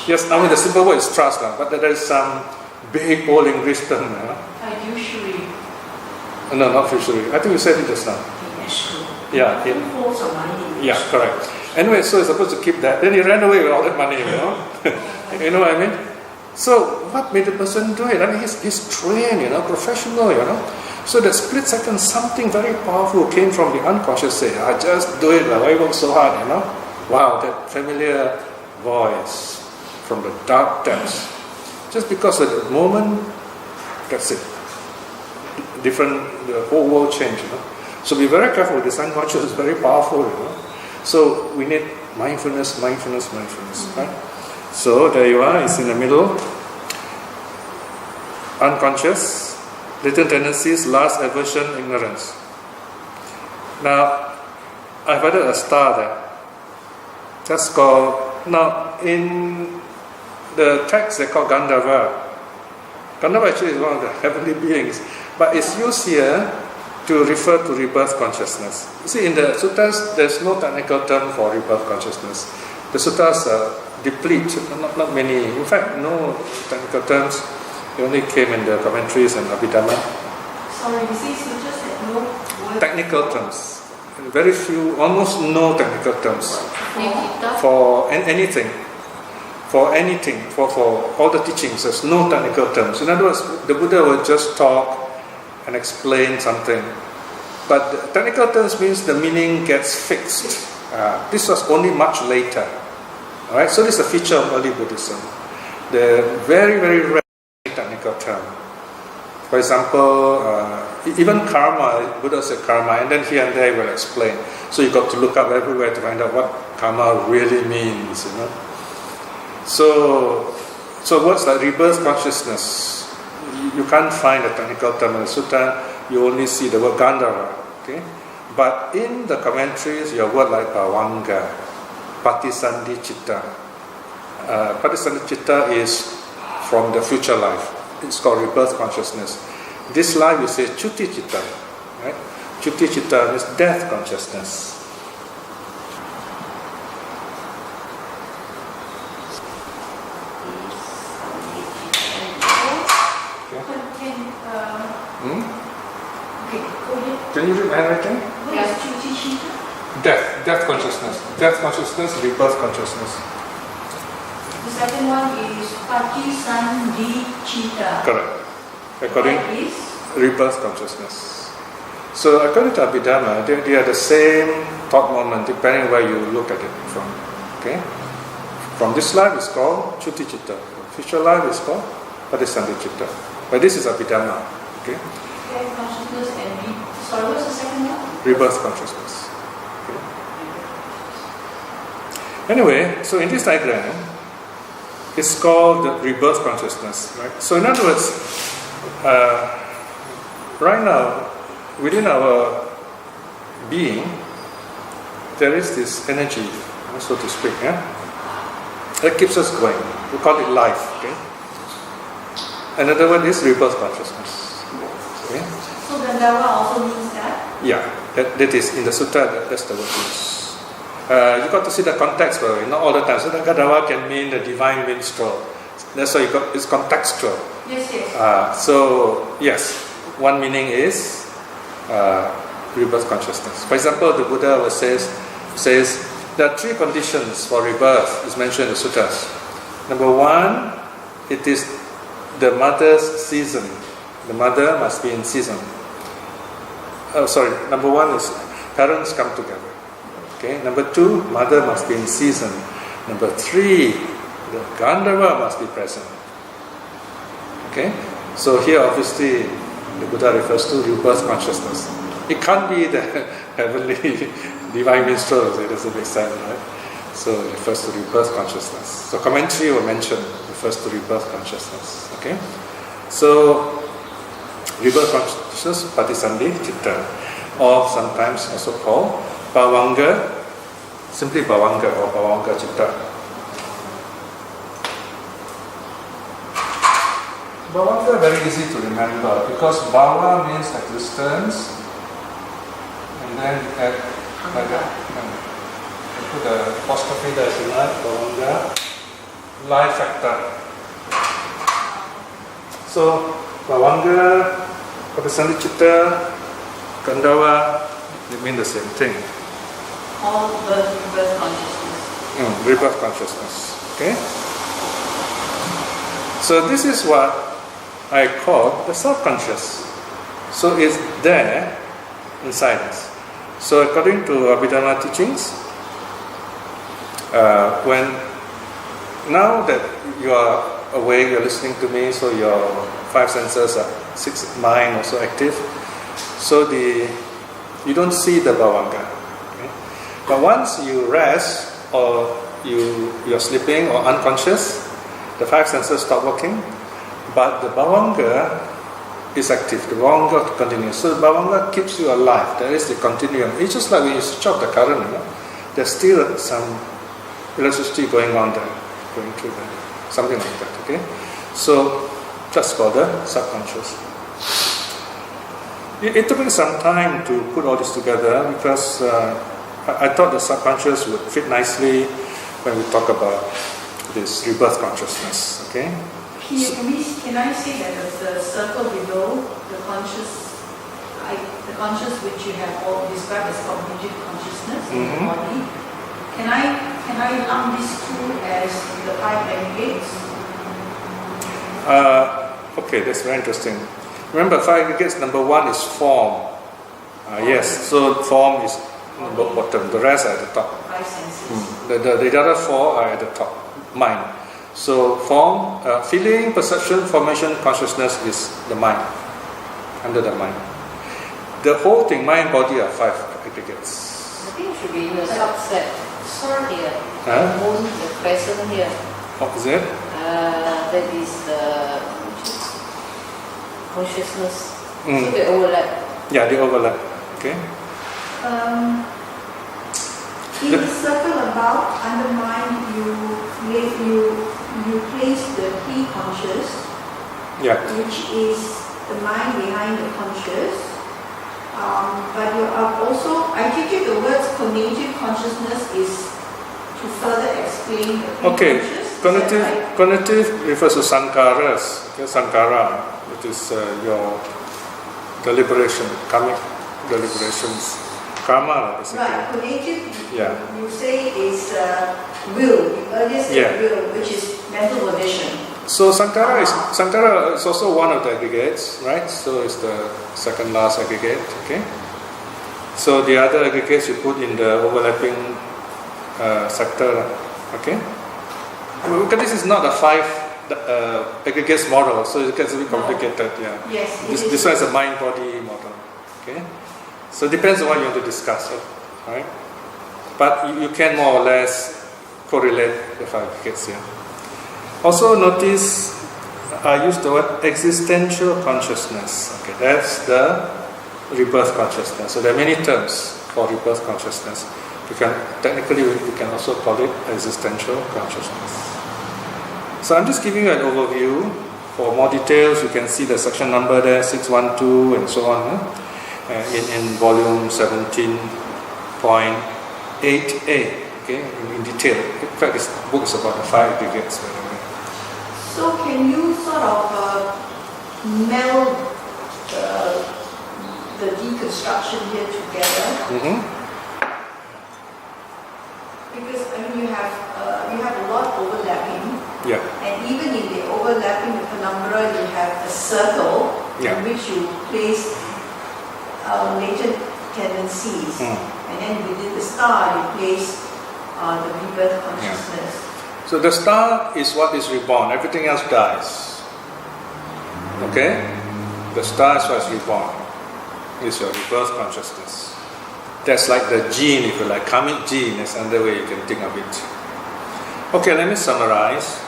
Speaker 1: Yes, I mean the simple word is trust, but there is some big old English term.
Speaker 2: Fiduciary.
Speaker 1: No, not fiduciary. I think you said it just now.
Speaker 2: In escrow.
Speaker 1: Yeah.
Speaker 2: Holds some money in
Speaker 1: Yeah,
Speaker 2: escrow.
Speaker 1: correct. Anyway, so you're supposed to keep that. Then he ran away with all that money, You know what I mean? So what made the person do it? I mean, he's trained, professional, So the split second, something very powerful came from the unconscious. Say, I just do it. Why work so hard? Wow, that familiar voice from the dark depths. Just because at the moment, that's it. The whole world changed. So be very careful. This unconscious is very powerful. So we need mindfulness, right? So there you are. It's in the middle. Unconscious, latent tendencies, lust, aversion, ignorance. Now, I've added a star there. That's called. Now, in the text, they call Gandharva. Gandharva actually is one of the heavenly beings, but it's used here to refer to rebirth consciousness. You see, in the suttas, there's no technical term for rebirth consciousness. The suttas deplete, not many. In fact, no technical terms. They only came in the commentaries and Abhidhamma.
Speaker 2: Sorry, you see, so just that no word.
Speaker 1: Technical terms. Very few, almost no technical terms.
Speaker 2: For
Speaker 1: For anything. For anything. For all the teachings, there's no technical terms. In other words, the Buddha will just talk and explain something. But the technical terms means the meaning gets fixed. This was only much later. Alright, so this is a feature of early Buddhism. The very, very rare technical term. For example, even karma, Buddha said karma, and then here and there he will explain. So you got to look up everywhere to find out what karma really means, So words like rebirth consciousness, you can't find a technical term in the sutta. You only see the word Gandhara. Okay, but in the commentaries, your word like bhavanga, patisandhi citta. Patisandhi citta is from the future life. It's called rebirth consciousness. This life you say chuti citta, right? Chuti citta is death consciousness. Can you read my handwriting? Death consciousness. Death consciousness, rebirth consciousness.
Speaker 2: The second one is patisandhi-citta.
Speaker 1: Correct. According
Speaker 2: That is
Speaker 1: rebirth consciousness. So according to Abhidhamma, they are the same thought moment depending where you look at it from. Okay? From this life is called Chuti Citta. Future life is called Patisandhi Citta. But this is Abhidhamma. Okay?
Speaker 2: death consciousness and sorry, what's the second one?
Speaker 1: Rebirth consciousness. Okay. Anyway, so in this diagram, it's called the rebirth consciousness, right? So in other words, right now, within our being, there is this energy, so to speak, that keeps us going. We call it life. Okay. Another one is rebirth consciousness. Okay.
Speaker 2: So Gandharva also means that?
Speaker 1: Yeah, that is in the sutta. That's the word used. You got to see the context, but not all the time. So the Gandharva can mean the divine minstrel. That's why it's contextual.
Speaker 2: Yes.
Speaker 1: So yes, one meaning is rebirth consciousness. For example, the Buddha says there are 3 conditions for rebirth. Is mentioned in the suttas. Number 1, it is the mother's season. The mother must be in season. Number 1 is parents come together. Okay. Number 2, mother must be in season. Number 3, the Gandharva must be present. Okay. So here, obviously, the Buddha refers to rebirth consciousness. It can't be the heavenly divine minstrel. It doesn't make sense, right? So it refers to rebirth consciousness. So commentary will mention refers to rebirth consciousness. Okay. So rebirth consciousness, patisandhi citta, or sometimes also called bhavanga, simply bhavanga or bhavanga citta. Bhavanga very easy to remember because bhava means existence, and then add like that. Put the apostrophe there if you like, bhavanga, life factor. So bhavanga, patisandhi citta, Gandharva, they mean the same thing.
Speaker 2: All rebirth consciousness.
Speaker 1: Rebirth consciousness. Okay. So this is what I call the subconscious. So it's there inside us. So according to Abhidharma teachings, when now that you are awake, you're listening to me, so your five senses are mind also active. So you don't see the bhavanga. Okay? But once you rest or you're sleeping or unconscious, the five senses stop working, but the bhavanga is active. The bhavanga continues. So the bhavanga keeps you alive. There is the continuum. It's just like when you switch off the current, there's still some electricity going on there, going through there. Something like that, okay? So, just for the subconscious. It took me some time to put all this together because I thought the subconscious would fit nicely when we talk about this rebirth consciousness, okay?
Speaker 2: Can I say that the circle below the conscious which you have all described as cognitive consciousness in the body, can I lump these two as the five aggregates?
Speaker 1: Okay, that's very interesting. Remember, five aggregates, number one is form. Yes, so form is on the bottom, the rest are at the top.
Speaker 2: Five senses.
Speaker 1: The other four are at the top, mind. So form, feeling, perception, formation, consciousness is the mind, under the mind. The whole thing, mind, body are five aggregates.
Speaker 3: I think it should be in a subset. Sorry here.
Speaker 1: Huh?
Speaker 3: The present here.
Speaker 1: What is it?
Speaker 3: That is the consciousness. So they overlap.
Speaker 1: Yeah, they overlap. Okay.
Speaker 2: In the circle above, under mind, you place the preconscious, which is the mind behind the conscious. But you are also, I take it the words cognitive consciousness is to further explain the preconscious.
Speaker 1: Okay, cognitive refers to sankharas. Okay, sankhara, it is your deliberation, karmic deliberations, karma, basically.
Speaker 2: Right, cognitive,
Speaker 1: Yeah.
Speaker 2: you say is will, you earlier said will, which is mental volition.
Speaker 1: So sankhara is also one of the aggregates, right? So it's the second last aggregate, okay? So the other aggregates you put in the overlapping sector, okay? Because this is not a five aggregates model, so it gets a bit complicated, yeah.
Speaker 2: Yes,
Speaker 1: This one is a mind-body model, okay? So it depends on what you want to discuss, right? But you can more or less correlate the five aggregates here. Also notice I use the word existential consciousness. Okay, that's the rebirth consciousness. So there are many terms for rebirth consciousness. We can also call it existential consciousness. So I'm just giving you an overview. For more details, you can see the section number there, 612 and so on, in volume 17.8a. Okay, in detail. In fact, this book is about the five aggregates.
Speaker 2: So can you sort of meld the deconstruction here together? Because you have a lot overlapping.
Speaker 1: Yeah.
Speaker 2: And even in the overlapping penumbra, you have a circle in which you place latent tendencies, and then within the star you place the rebirth consciousness.
Speaker 1: So the star is what is reborn, everything else dies. Okay? The star is what is reborn. It's your rebirth consciousness. That's like the gene, if you like, karmic gene, is another way you can think of it. Okay, let me summarize.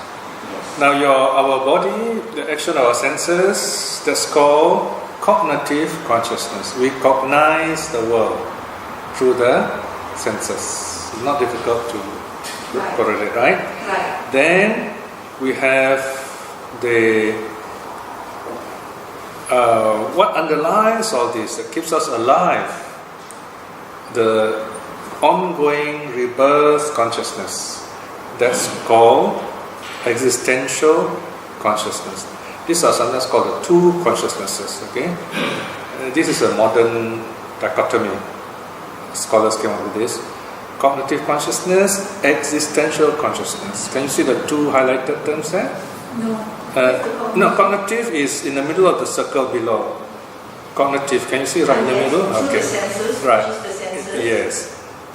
Speaker 1: Now our body, the action of our senses, that's called cognitive consciousness. We cognize the world through the senses. It's not difficult to correlate, right?
Speaker 2: Right.
Speaker 1: Then we have the what underlies all this, that keeps us alive, the ongoing rebirth consciousness. That's called existential consciousness. These are sometimes called the two consciousnesses. Okay, this is a modern dichotomy. Scholars came up with this. Cognitive consciousness, existential consciousness. Can you see the two highlighted terms there?
Speaker 2: No.
Speaker 1: No, cognitive is in the middle of the circle below. Cognitive, can you see right in the middle?
Speaker 2: So
Speaker 1: Okay.
Speaker 2: the senses,
Speaker 1: Right.
Speaker 2: which is the senses,
Speaker 1: Yes.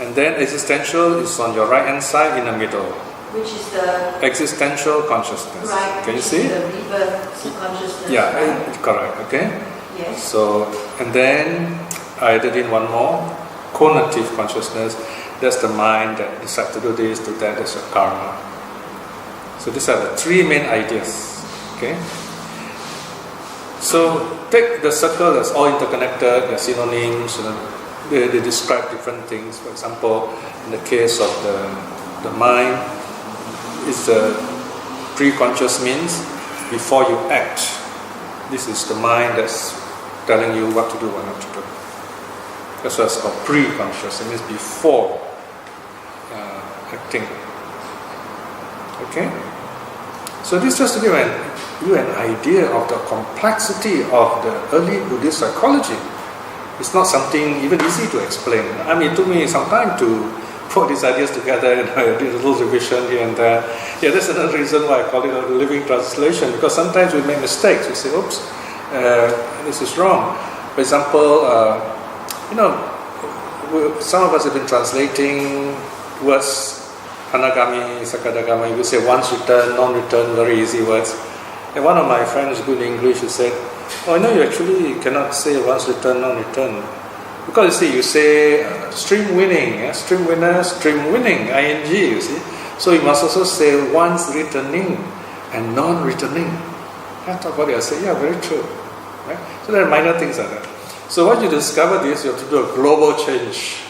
Speaker 1: And then existential is on your right hand side in the middle.
Speaker 2: which is the
Speaker 1: Existential consciousness.
Speaker 2: right.
Speaker 1: Can you
Speaker 2: which
Speaker 1: see?
Speaker 2: is the rebirth consciousness.
Speaker 1: Yeah,
Speaker 2: Right?
Speaker 1: correct. Okay.
Speaker 2: Yes.
Speaker 1: So, and then I added in one more, conative consciousness. That's the mind that decides to do this, do that. That's your karma. So these are the three main ideas. Okay. So take the circle that's all interconnected. They're synonyms. They describe different things. For example, in the case of the mind, is the preconscious means before you act. This is the mind that's telling you what to do, what not to do. That's why it's called preconscious. It means before acting. Okay? So this just to give you an idea of the complexity of the early Buddhist psychology. It's not something even easy to explain. I mean, it took me some time to put these ideas together, and I did a little revision here and there. Yeah, that's another reason why I call it a living translation, because sometimes we make mistakes. We say, oops, this is wrong. For example, some of us have been translating words, anagami, sakadagami. We say once return, non-return, very easy words. And one of my friends, good English, he said, "Oh, no, you actually cannot say once return, non-return. Because you say stream winning, stream winner, stream winning, ing, you see. So you must also say once returning and non-returning." I thought about it, I said, yeah, very true. Right? So there are minor things like that. So once you discover this, you have to do a global change.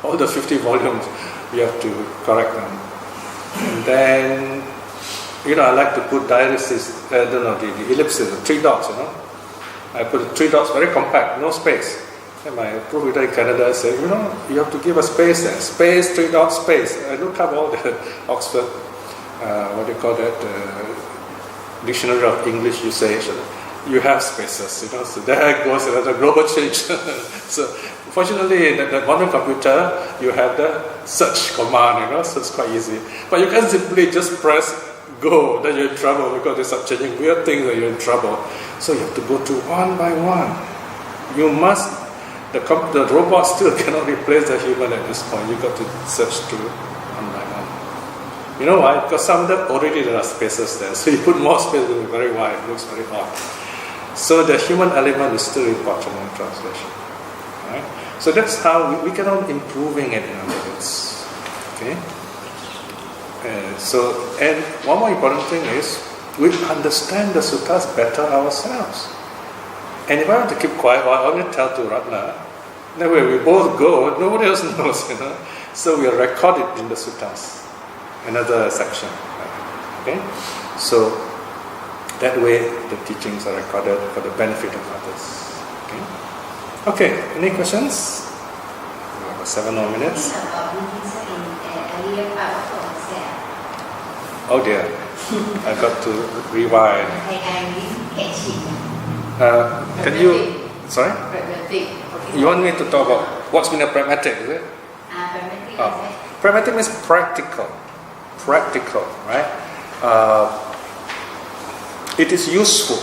Speaker 1: All the 50 volumes, you have to correct them. And then, I like to put dialysis, the ellipses, the 3 dots, I put 3 dots, very compact, no space. And my proof reader in Canada said, you have to give a space there. Space, 3 dots, space. I look up all the Oxford, dictionary of English usage. You have spaces, so there goes another global change. So fortunately, in the modern computer, you have the search command, so it's quite easy. But you can't simply just press go, then you're in trouble, because they start changing weird things and you're in trouble. So you have to go through one by one. You must, the robot still cannot replace the human at this point. You've got to search through one by one. You know why? Because some of them already there are spaces there. So you put more space, it will be very wide, it looks very odd. So the human element is still important in translation. Right? So that's how we can on improving it in other words. Okay? And one more important thing is we understand the suttas better ourselves. And if I want to keep quiet, I only tell to Ratna, then where we both go, nobody else knows, So we record it in the suttas, another section. Okay? So that way the teachings are recorded for the benefit of others. Okay, any questions? We have 7 more minutes. Oh dear, I got to rewind. Can you, sorry?
Speaker 3: Pragmatic.
Speaker 1: You want me to talk about what's mean a pragmatic, is it?
Speaker 3: Pragmatic.
Speaker 1: Pragmatic means practical. Practical, right? It is useful.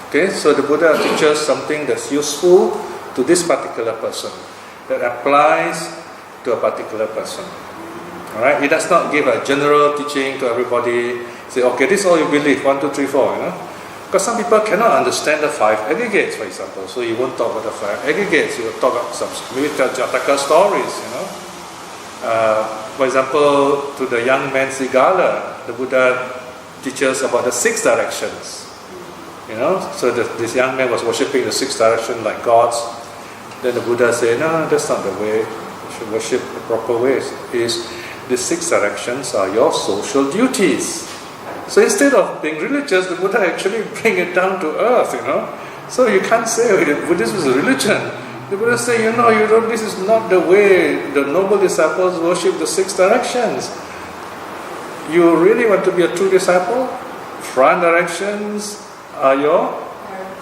Speaker 1: Okay, so the Buddha teaches something that's useful to this particular person, that applies to a particular person. Alright, it does not give a general teaching to everybody. Say, okay, this is all you believe, 1, 2, 3, 4, Because some people cannot understand the 5 aggregates, for example. So you won't talk about the 5 aggregates. You will talk about some, maybe tell Jataka stories, For example, to the young man Sigala, the Buddha teaches about the 6 directions. So this young man was worshipping the 6 directions like gods. Then the Buddha said, no, that's not the way. You should worship the proper ways. The 6 directions are your social duties. So instead of being religious, the Buddha actually bring it down to earth, So you can't say Buddhism is a religion. The Buddha say, this is not the way the noble disciples worship the 6 directions. You really want to be a true disciple? Front directions are your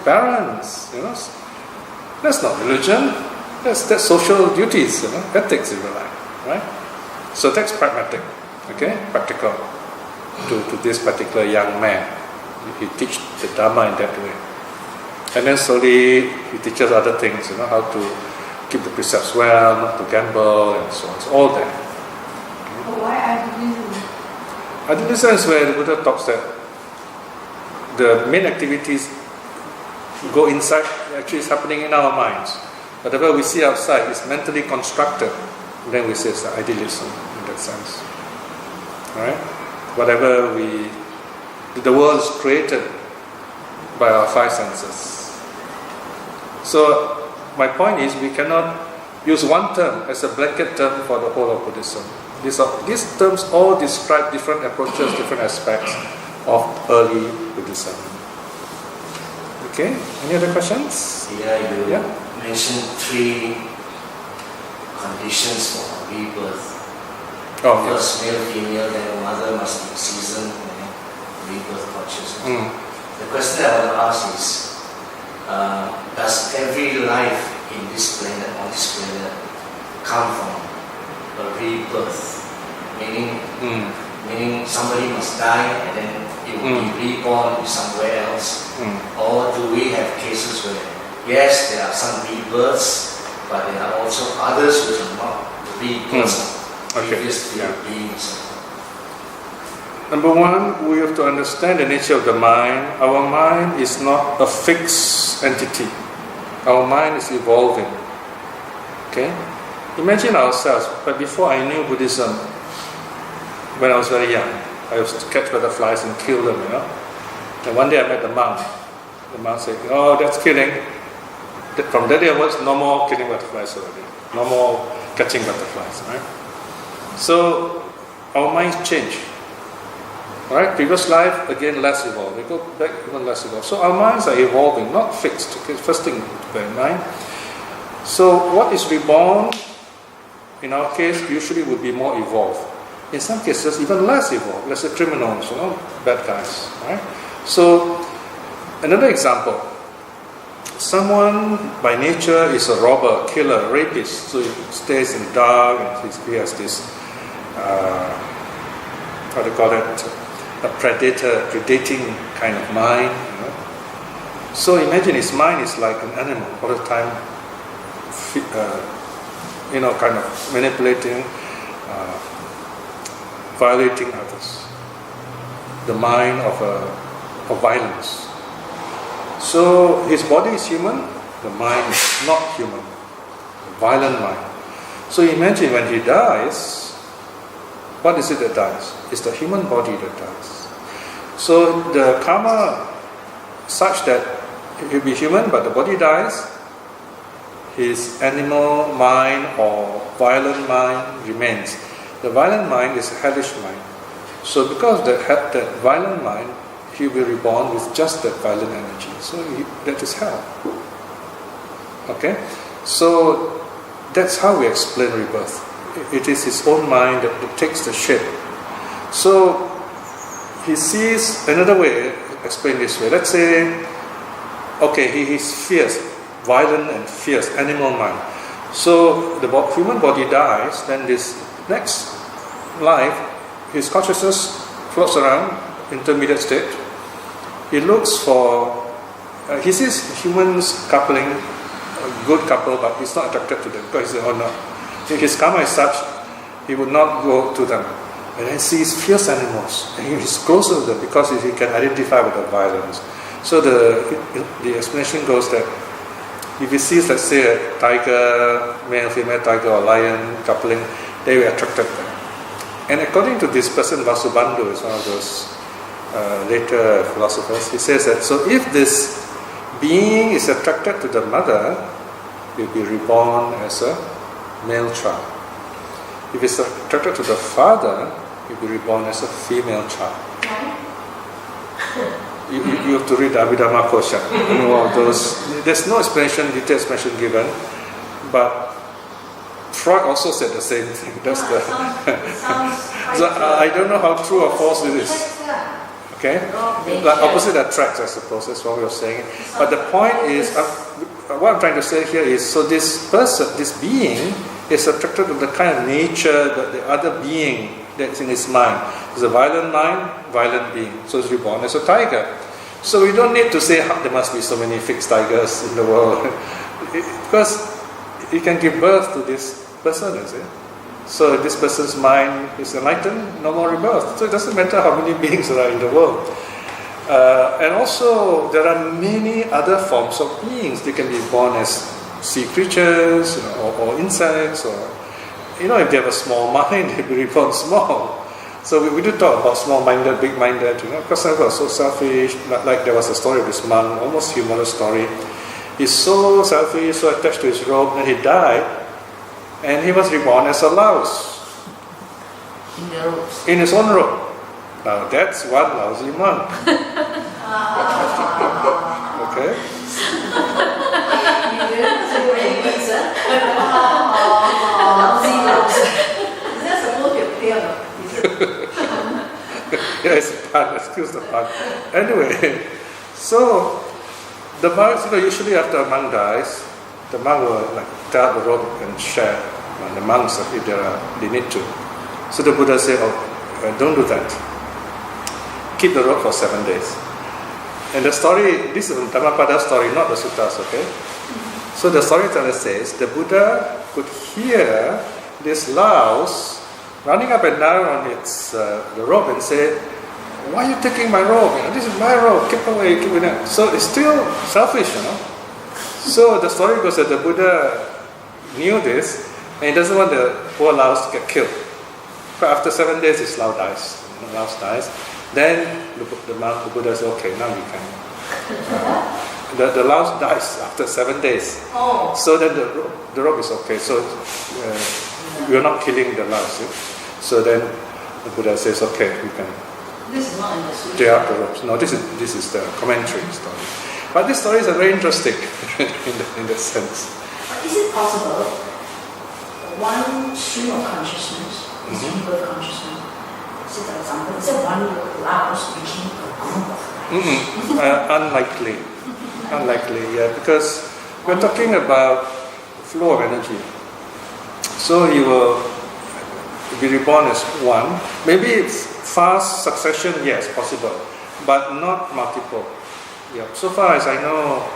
Speaker 1: parents, That's not religion. That's social duties, ethics, if you like, right? So that's pragmatic, okay? Practical to this particular young man. He teach the Dharma in that way. And then slowly he teaches other things, how to keep the precepts well, not to gamble, and so on. It's all there.
Speaker 2: But why idealism?
Speaker 1: Idealism is where the Buddha talks that the main activities go inside, actually it's happening in our minds. Whatever we see outside is mentally constructed. Then we say it's idealism in that sense. Alright? Whatever the world is created by our five senses. So, my point is we cannot use one term as a blanket term for the whole of Buddhism. These terms all describe different approaches, different aspects of early Buddhism. Okay, any other questions?
Speaker 4: Yeah, you mentioned 3 conditions for rebirth. First, male, female, then the mother must be seasoned and rebirth consciousness. The question I want to ask is, does every life on this planet, come from a rebirth? Meaning somebody must die and then it will be reborn somewhere else? Or do we have cases where, yes, there are some rebirths, but there are also others which are not rebirths of previous beings?
Speaker 1: Number one, we have to understand the nature of the mind. Our mind is not a fixed entity. Our mind is evolving. Okay? Imagine ourselves, but before I knew Buddhism, when I was very young, I used to catch butterflies and kill them, And one day I met the monk. The monk said, "Oh, that's killing." From that day onwards, no more killing butterflies already. No more catching butterflies, right? So, our minds change. Right? Previous life, again, less evolved. We go back, even less evolved. So our minds are evolving, not fixed. Okay? First thing to bear in mind. So what is reborn, in our case, usually would be more evolved. In some cases, even less evolved. Let's say criminals, bad guys. Right? So, another example. Someone by nature is a robber, killer, rapist. So he stays in the dark and he has this, how do you call it? A predating kind of mind. So imagine his mind is like an animal all the time, kind of manipulating, violating others. The mind of violence. So his body is human, the mind is not human, a violent mind. So imagine when he dies, what is it that dies? It's the human body that dies. So the karma such that he'll be human, but the body dies, his animal mind or violent mind remains. The violent mind is a hellish mind. So because that violent mind, he will be reborn with just that violent energy. So that is hell. Okay? So that's how we explain rebirth. It is his own mind that takes the shape. So he sees another way, explain this way. Let's say, okay, he is fierce, violent and fierce, animal mind. So the human body dies, then this next life, his consciousness floats around, intermediate state. He looks for, he sees humans coupling, a good couple, but he's not attracted to them because he's no. His karma is such, he would not go to them. And then sees fierce animals, and he's closer to them because he can identify with the violence. So the explanation goes that if he sees, let's say, a tiger, male, female tiger, or lion coupling, they will attract them. And according to this person, Vasubandhu is one of those later philosophers, he says that, so if this being is attracted to the mother, he will be reborn as a male child. If it's attracted to the father, he'll be reborn as a female child. You have to read the Abhidhamma Kosha. There's no detailed explanation given, but Freud also said the same thing. That's so I don't know how true or false it is. Okay? Like opposite attracts, I suppose, that's what we were saying. But the point is, what I'm trying to say here is, so this person, this being, is attracted to the kind of nature, the other being that's in his mind. It's a violent mind, violent being. So he's reborn as a tiger. So we don't need to say there must be so many fixed tigers in the world, because you can give birth to this person, is it? So if this person's mind is enlightened, no more rebirth. So it doesn't matter how many beings there are in the world. And also, there are many other forms of beings. They can be born as sea creatures, or insects, or if they have a small mind, they will be reborn small. So we do talk about small-minded, big-minded. Because some people are so selfish. Like there was a story of this monk, almost humorous story. He's so selfish, so attached to his robe, and he died, and he was reborn as a louse in his own robe. Now that's one lousy monk. Okay.
Speaker 2: Is that supposed to be clear?
Speaker 1: Yeah, it's a pun. Excuse the pun. Anyway, so the monks, usually after a monk dies, the monk will tear out the robe and share among the monks if they need to. So the Buddha said, don't do that. Keep the robe for 7 days. And the story, this is a Dhammapada story, not the suttas, okay? So the storyteller says, the Buddha could hear this louse running up and down on its the robe and say, why are you taking my robe? This is my robe, keep away, keep away. So it's still selfish, So the story goes that the Buddha knew this, and he doesn't want the poor louse to get killed. But after 7 days, his louse dies. Then the Buddha says, okay, now you can. The louse dies after 7 days.
Speaker 2: Oh.
Speaker 1: So then the robe is okay. So you're not killing the louse. So then the Buddha says, okay, you can.
Speaker 2: This is not in the sutta.
Speaker 1: Tear up the robes. No, this is the commentary story. But this story is very interesting in that sense.
Speaker 3: But is it possible one stream of consciousness is rebirth consciousness? So for example, is it one louse became a group of
Speaker 1: Unlikely. Unlikely, yeah, because we're talking about flow of energy. So you will be reborn as one. Maybe it's fast succession, yes, possible, but not multiple. Yeah. So far as I know,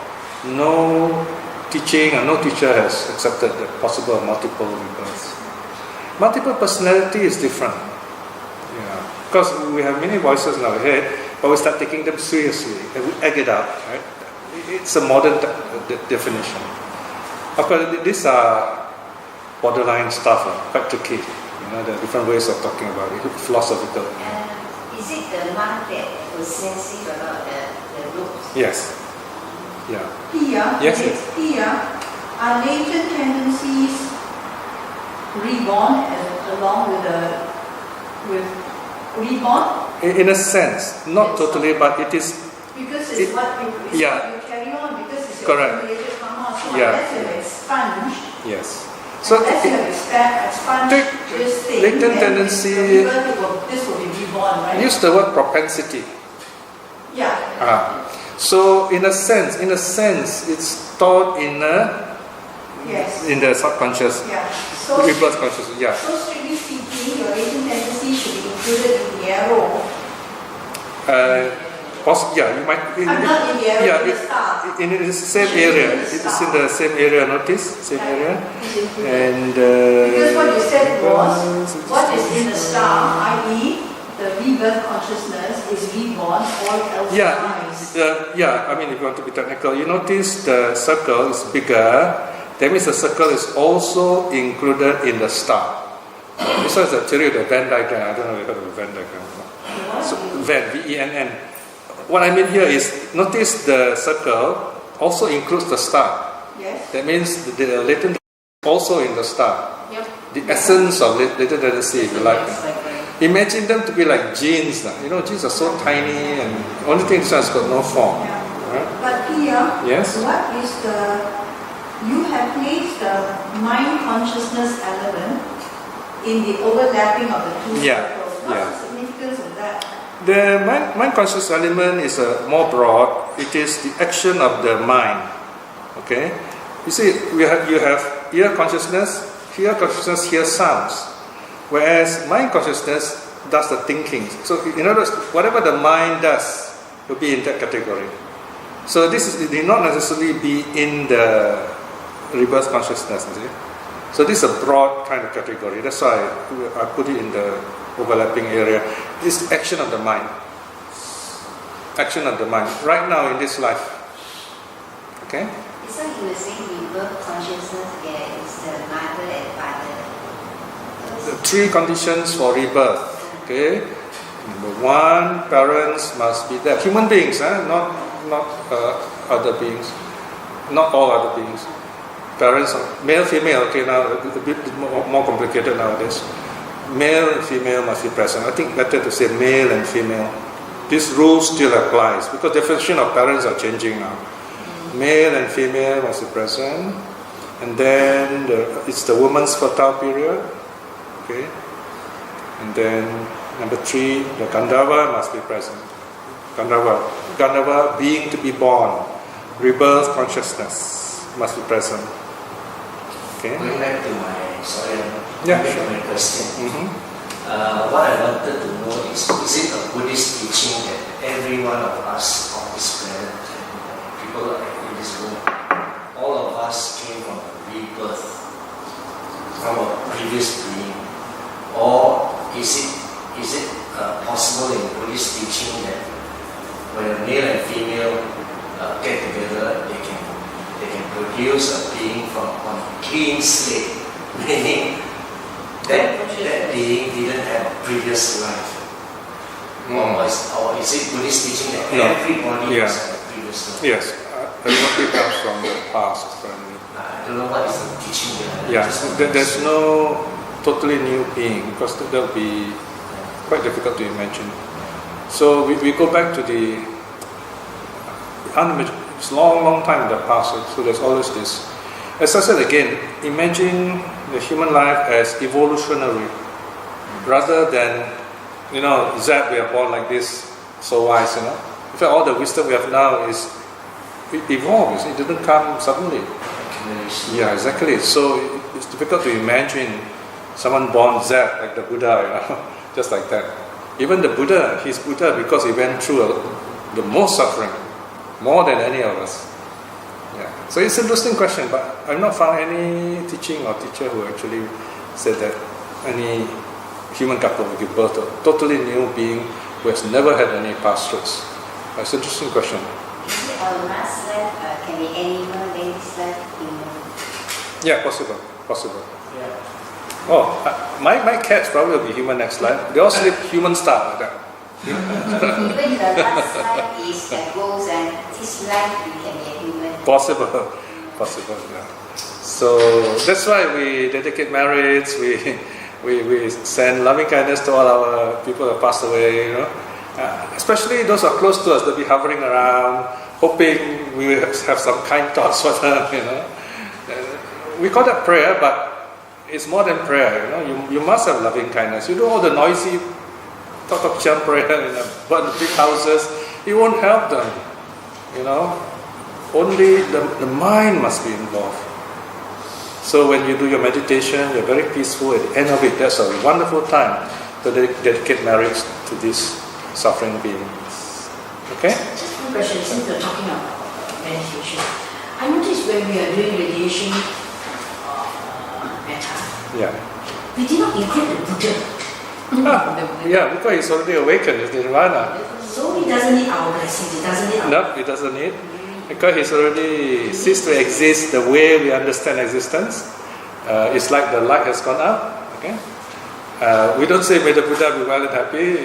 Speaker 1: no teaching and no teacher has accepted the possible multiple rebirths. Multiple personality is different. Yeah. Because we have many voices in our head, but we start taking them seriously and we egg it out, right? It's a modern definition. Of course, these are borderline stuff, quite tricky. There are different ways of talking about it, philosophical.
Speaker 3: Is it the monk that was sensitive about the rules?
Speaker 1: Yes. Yeah.
Speaker 2: Piya,
Speaker 1: Yes.
Speaker 2: Piya, are latent tendencies reborn along with reborn?
Speaker 1: In a sense, not totally, but it is.
Speaker 2: Because it's what you carry on, because it's your
Speaker 1: Correct.
Speaker 2: accumulated karma. So
Speaker 1: Yeah.
Speaker 2: unless you have expunged,
Speaker 1: Yes. So
Speaker 2: unless you have expunged this thing,
Speaker 1: latent
Speaker 2: then
Speaker 1: tendency.
Speaker 2: this will be reborn, right?
Speaker 1: Use the word propensity.
Speaker 2: Yeah.
Speaker 1: So in a sense, it's stored in
Speaker 2: Yes.
Speaker 1: in the subconscious,
Speaker 2: Yeah. So
Speaker 1: rebirth consciousness. Yeah.
Speaker 2: So strictly speaking, your latent tendency should be included in the arrow.
Speaker 1: You might.
Speaker 2: I'm not in the arrow,
Speaker 1: Yeah,
Speaker 2: in the star.
Speaker 1: in the same area. It's in the same area. Notice same area.
Speaker 2: It's included.
Speaker 1: And
Speaker 2: Because what you said was, what is in the star, i.e., the rebirth consciousness is reborn, all else dies.
Speaker 1: I mean, if you want to be technical, you notice the circle is bigger. That means the circle is also included in the star. This one is the theory of the Venn diagram. I don't know if you heard of the Venn diagram. So, Venn, V-E-N-N. What I mean here is, notice the circle also includes the star.
Speaker 2: Yes.
Speaker 1: That means the latent also in the star.
Speaker 3: Yep.
Speaker 1: The essence of latent tendency, if you like. Imagine them to be like genes. Genes are so tiny, and only thing is has got no form.
Speaker 2: Yeah.
Speaker 1: Right?
Speaker 2: But here,
Speaker 1: Yes.
Speaker 2: what is you have placed the mind consciousness element in the overlapping of the two circles. What's the significance of that?
Speaker 1: The mind conscious element is more broad. It is the action of the mind. Okay, you see, you have ear consciousness, hear sounds, whereas mind consciousness does the thinking. So in other words, whatever the mind does, will be in that category. So it need not necessarily be in the rebirth consciousness, you see. So this is a broad kind of category. That's why I put it in the overlapping area. It's action of the mind. Action of the mind. Right now in this life. Okay?
Speaker 5: So you were saying rebirth consciousness is the mother and father.
Speaker 1: The three conditions for rebirth. Okay? Number one, parents must be there. Human beings, not other beings. Not all other beings. Parents, male, female, okay, now a bit more complicated nowadays. Male and female must be present. I think better to say male and female. This rule still applies because the definition of parents are changing now. Male and female must be present. And then it's the woman's fertile period. Okay. And then number 3, the Gandharva must be present. Gandharva being to be born. Rebirth consciousness must be present. Okay.
Speaker 4: Going back to my my question. What I wanted to know is it a Buddhist teaching that every one of us on this planet, people in this room, all of us came from a rebirth, from a previous being, or is it possible in Buddhist teaching that when a male and female get together, they can produce a being from on a clean slate, meaning that being didn't have a previous life. Or is it Buddhist teaching that everybody has had a previous life?
Speaker 1: Yes, everybody comes from the past.
Speaker 4: I don't know what is the teaching there.
Speaker 1: Yeah, there's no totally new being because that will be quite difficult to imagine. So we go back to the unimaginable. It's long time in the past, so there's always this. As I said again, imagine the human life as evolutionary, rather than, that we are born like this, so wise, In fact, all the wisdom we have now is evolved. It didn't come suddenly. Yeah, exactly. So it's difficult to imagine someone born Zed like the Buddha, just like that. Even the Buddha, he's Buddha because he went through the most suffering. More than any of us. Yeah. So it's an interesting question, but I've not found any teaching or teacher who actually said that any human couple will give birth to a totally new being who has never had any past roots. It's an interesting question.
Speaker 5: Is it our last life can be animal, then this life human?
Speaker 1: Yeah, possible.
Speaker 4: Yeah.
Speaker 1: Oh, my cats probably will be human next life. They all sleep human style like that.
Speaker 5: Even the last life is ghost and this life we can be a human.
Speaker 1: Possible, yeah. So that's why we dedicate marriage. We send loving kindness to all our people who have passed away. Especially those who are close to us. They'll be hovering around, hoping we will have some kind thoughts for them. We call that prayer, but it's more than prayer. You must have loving kindness. You do all the noisy talk prayer in big houses, it won't help them. Only the mind must be involved. So when you do your meditation, you're very peaceful. At the end of it, that's a wonderful time to dedicate marriage to these suffering beings. Okay?
Speaker 3: Just one question, since we're talking about meditation. I noticed when we are doing radiation metta, we did not include the Buddha.
Speaker 1: Yeah, because he's already awakened, it's nirvana.
Speaker 3: So he doesn't need our blessings, he doesn't need our...
Speaker 1: No, he doesn't need. Because he's already ceased to exist the way we understand existence. It's like the light has gone up. Okay? We don't say, may the Buddha be well and happy,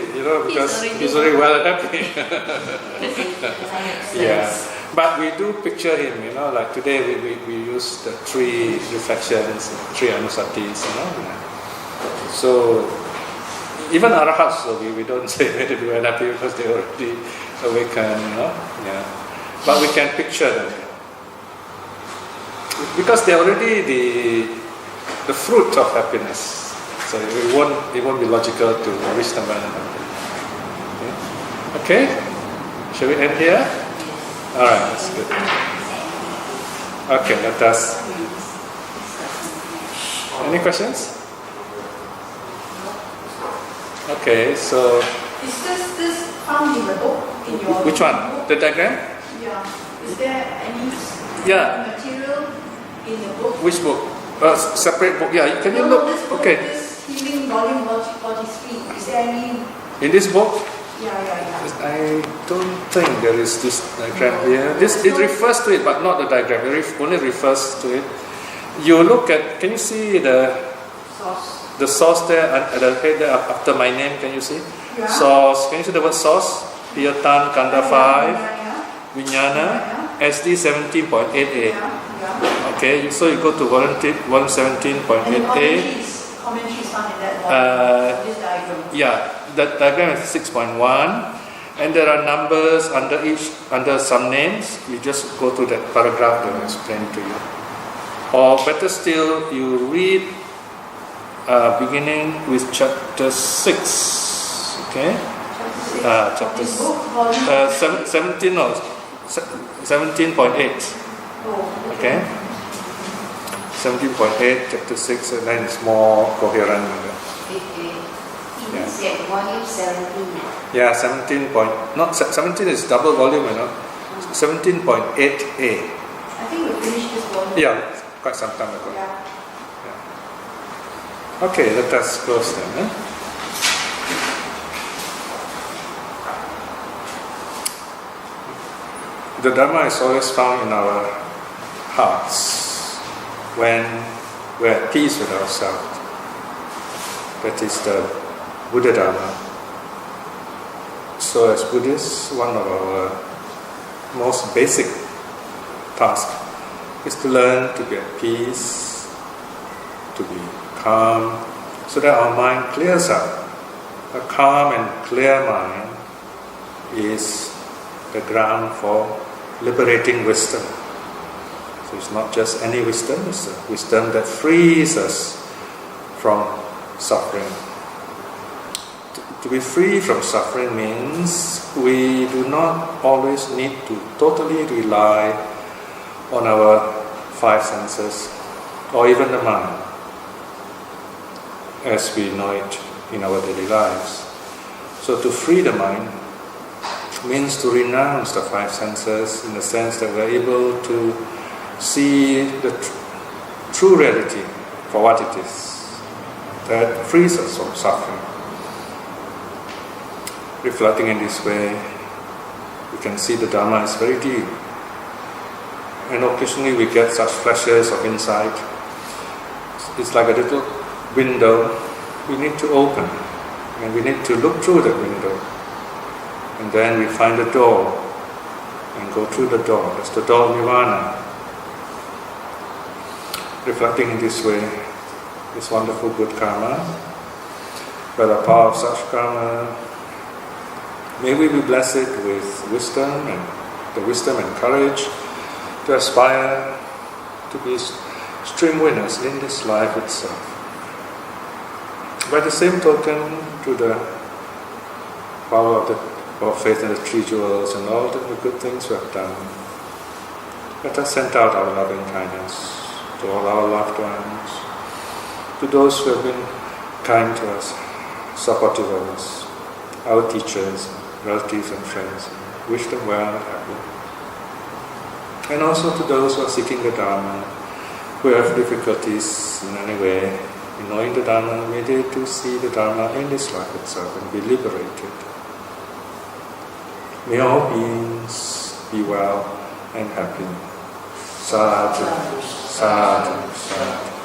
Speaker 1: because he's already well and happy. Yeah. But we do picture him, like today we use the 3 reflections, 3 anusatis, So, even arahats, we don't say may they be well and happy because they already awakened, Yeah. But we can picture them. Because they're already the fruit of happiness. So it won't be logical to wish them well and happy. Okay? Shall we end here? Alright, that's good. Okay, let us. Any questions? Okay, so
Speaker 2: Is this found in the book? in your
Speaker 1: Which one?
Speaker 2: book?
Speaker 1: The diagram?
Speaker 2: Yeah. Is there any
Speaker 1: Yeah.
Speaker 2: material in the book?
Speaker 1: Which book? Separate book. Yeah. Can you
Speaker 2: No,
Speaker 1: look?
Speaker 2: this book,
Speaker 1: Okay.
Speaker 2: this Healing Volume 43. Is there any?
Speaker 1: In this book,
Speaker 2: Yeah.
Speaker 1: I don't think there is this diagram here. It refers to it, but not the diagram. It only refers to it. You look at. Can you see
Speaker 2: Source.
Speaker 1: the source there at the head there after my name? Can you see?
Speaker 2: Yeah.
Speaker 1: Source. Can you see the word source? Piya Tan, Kanda 5,
Speaker 2: Yeah.
Speaker 1: Vinyana, SD 17.8a.
Speaker 2: Yeah.
Speaker 1: Okay, so you go to volume
Speaker 2: And the
Speaker 1: 17.8a.
Speaker 2: commentary is not in that volume. This diagram.
Speaker 1: Yeah, that diagram is 6.1, and there are numbers under some names. You just go to that paragraph that I explained to you. Or better still, you read beginning with chapter 6. Okay, chapter
Speaker 2: This book, volume
Speaker 1: 17.8.
Speaker 2: Oh,
Speaker 1: Okay, 17.8, chapter 6, and then it's more coherent.
Speaker 5: He said volume 17.
Speaker 1: Yeah, 17 is double volume, 17.8a.
Speaker 2: I think we finished this volume.
Speaker 1: Yeah, quite some time ago.
Speaker 2: Yeah.
Speaker 1: Okay, let us close then. The Dharma is always found in our hearts when we're at peace with ourselves. That is the Buddha Dharma. So as Buddhists, one of our most basic tasks is to learn to be at peace, to be calm, so that our mind clears up. A calm and clear mind is the ground for liberating wisdom. So it's not just any wisdom, it's a wisdom that frees us from suffering. To be free from suffering means we do not always need to totally rely on our five senses or even the mind as we know it in our daily lives. So to free the mind means to renounce the five senses in the sense that we're able to see the true reality for what it is that frees us from suffering. Reflecting in this way, we can see the Dharma is very deep. And occasionally we get such flashes of insight. It's like a little window we need to open, and we need to look through that window. And then we find the door and go through the door. That's the door of Nirvana. Reflecting in this way, this wonderful good karma, by the power of such karma, may we be blessed with wisdom and the wisdom and courage to aspire to be stream winners in this life itself. By the same token, to the power of faith in the three jewels and all the good things we have done, let us send out our loving kindness to all our loved ones, to those who have been kind to us, supportive of us, our teachers, relatives and friends. Wish them well and happy. And also to those who are seeking the Dharma, who have difficulties in any way in knowing the Dharma, may they too see the Dharma in this life itself and be liberated. May all beings be well and happy. Sadhu, sadhu, sadhu.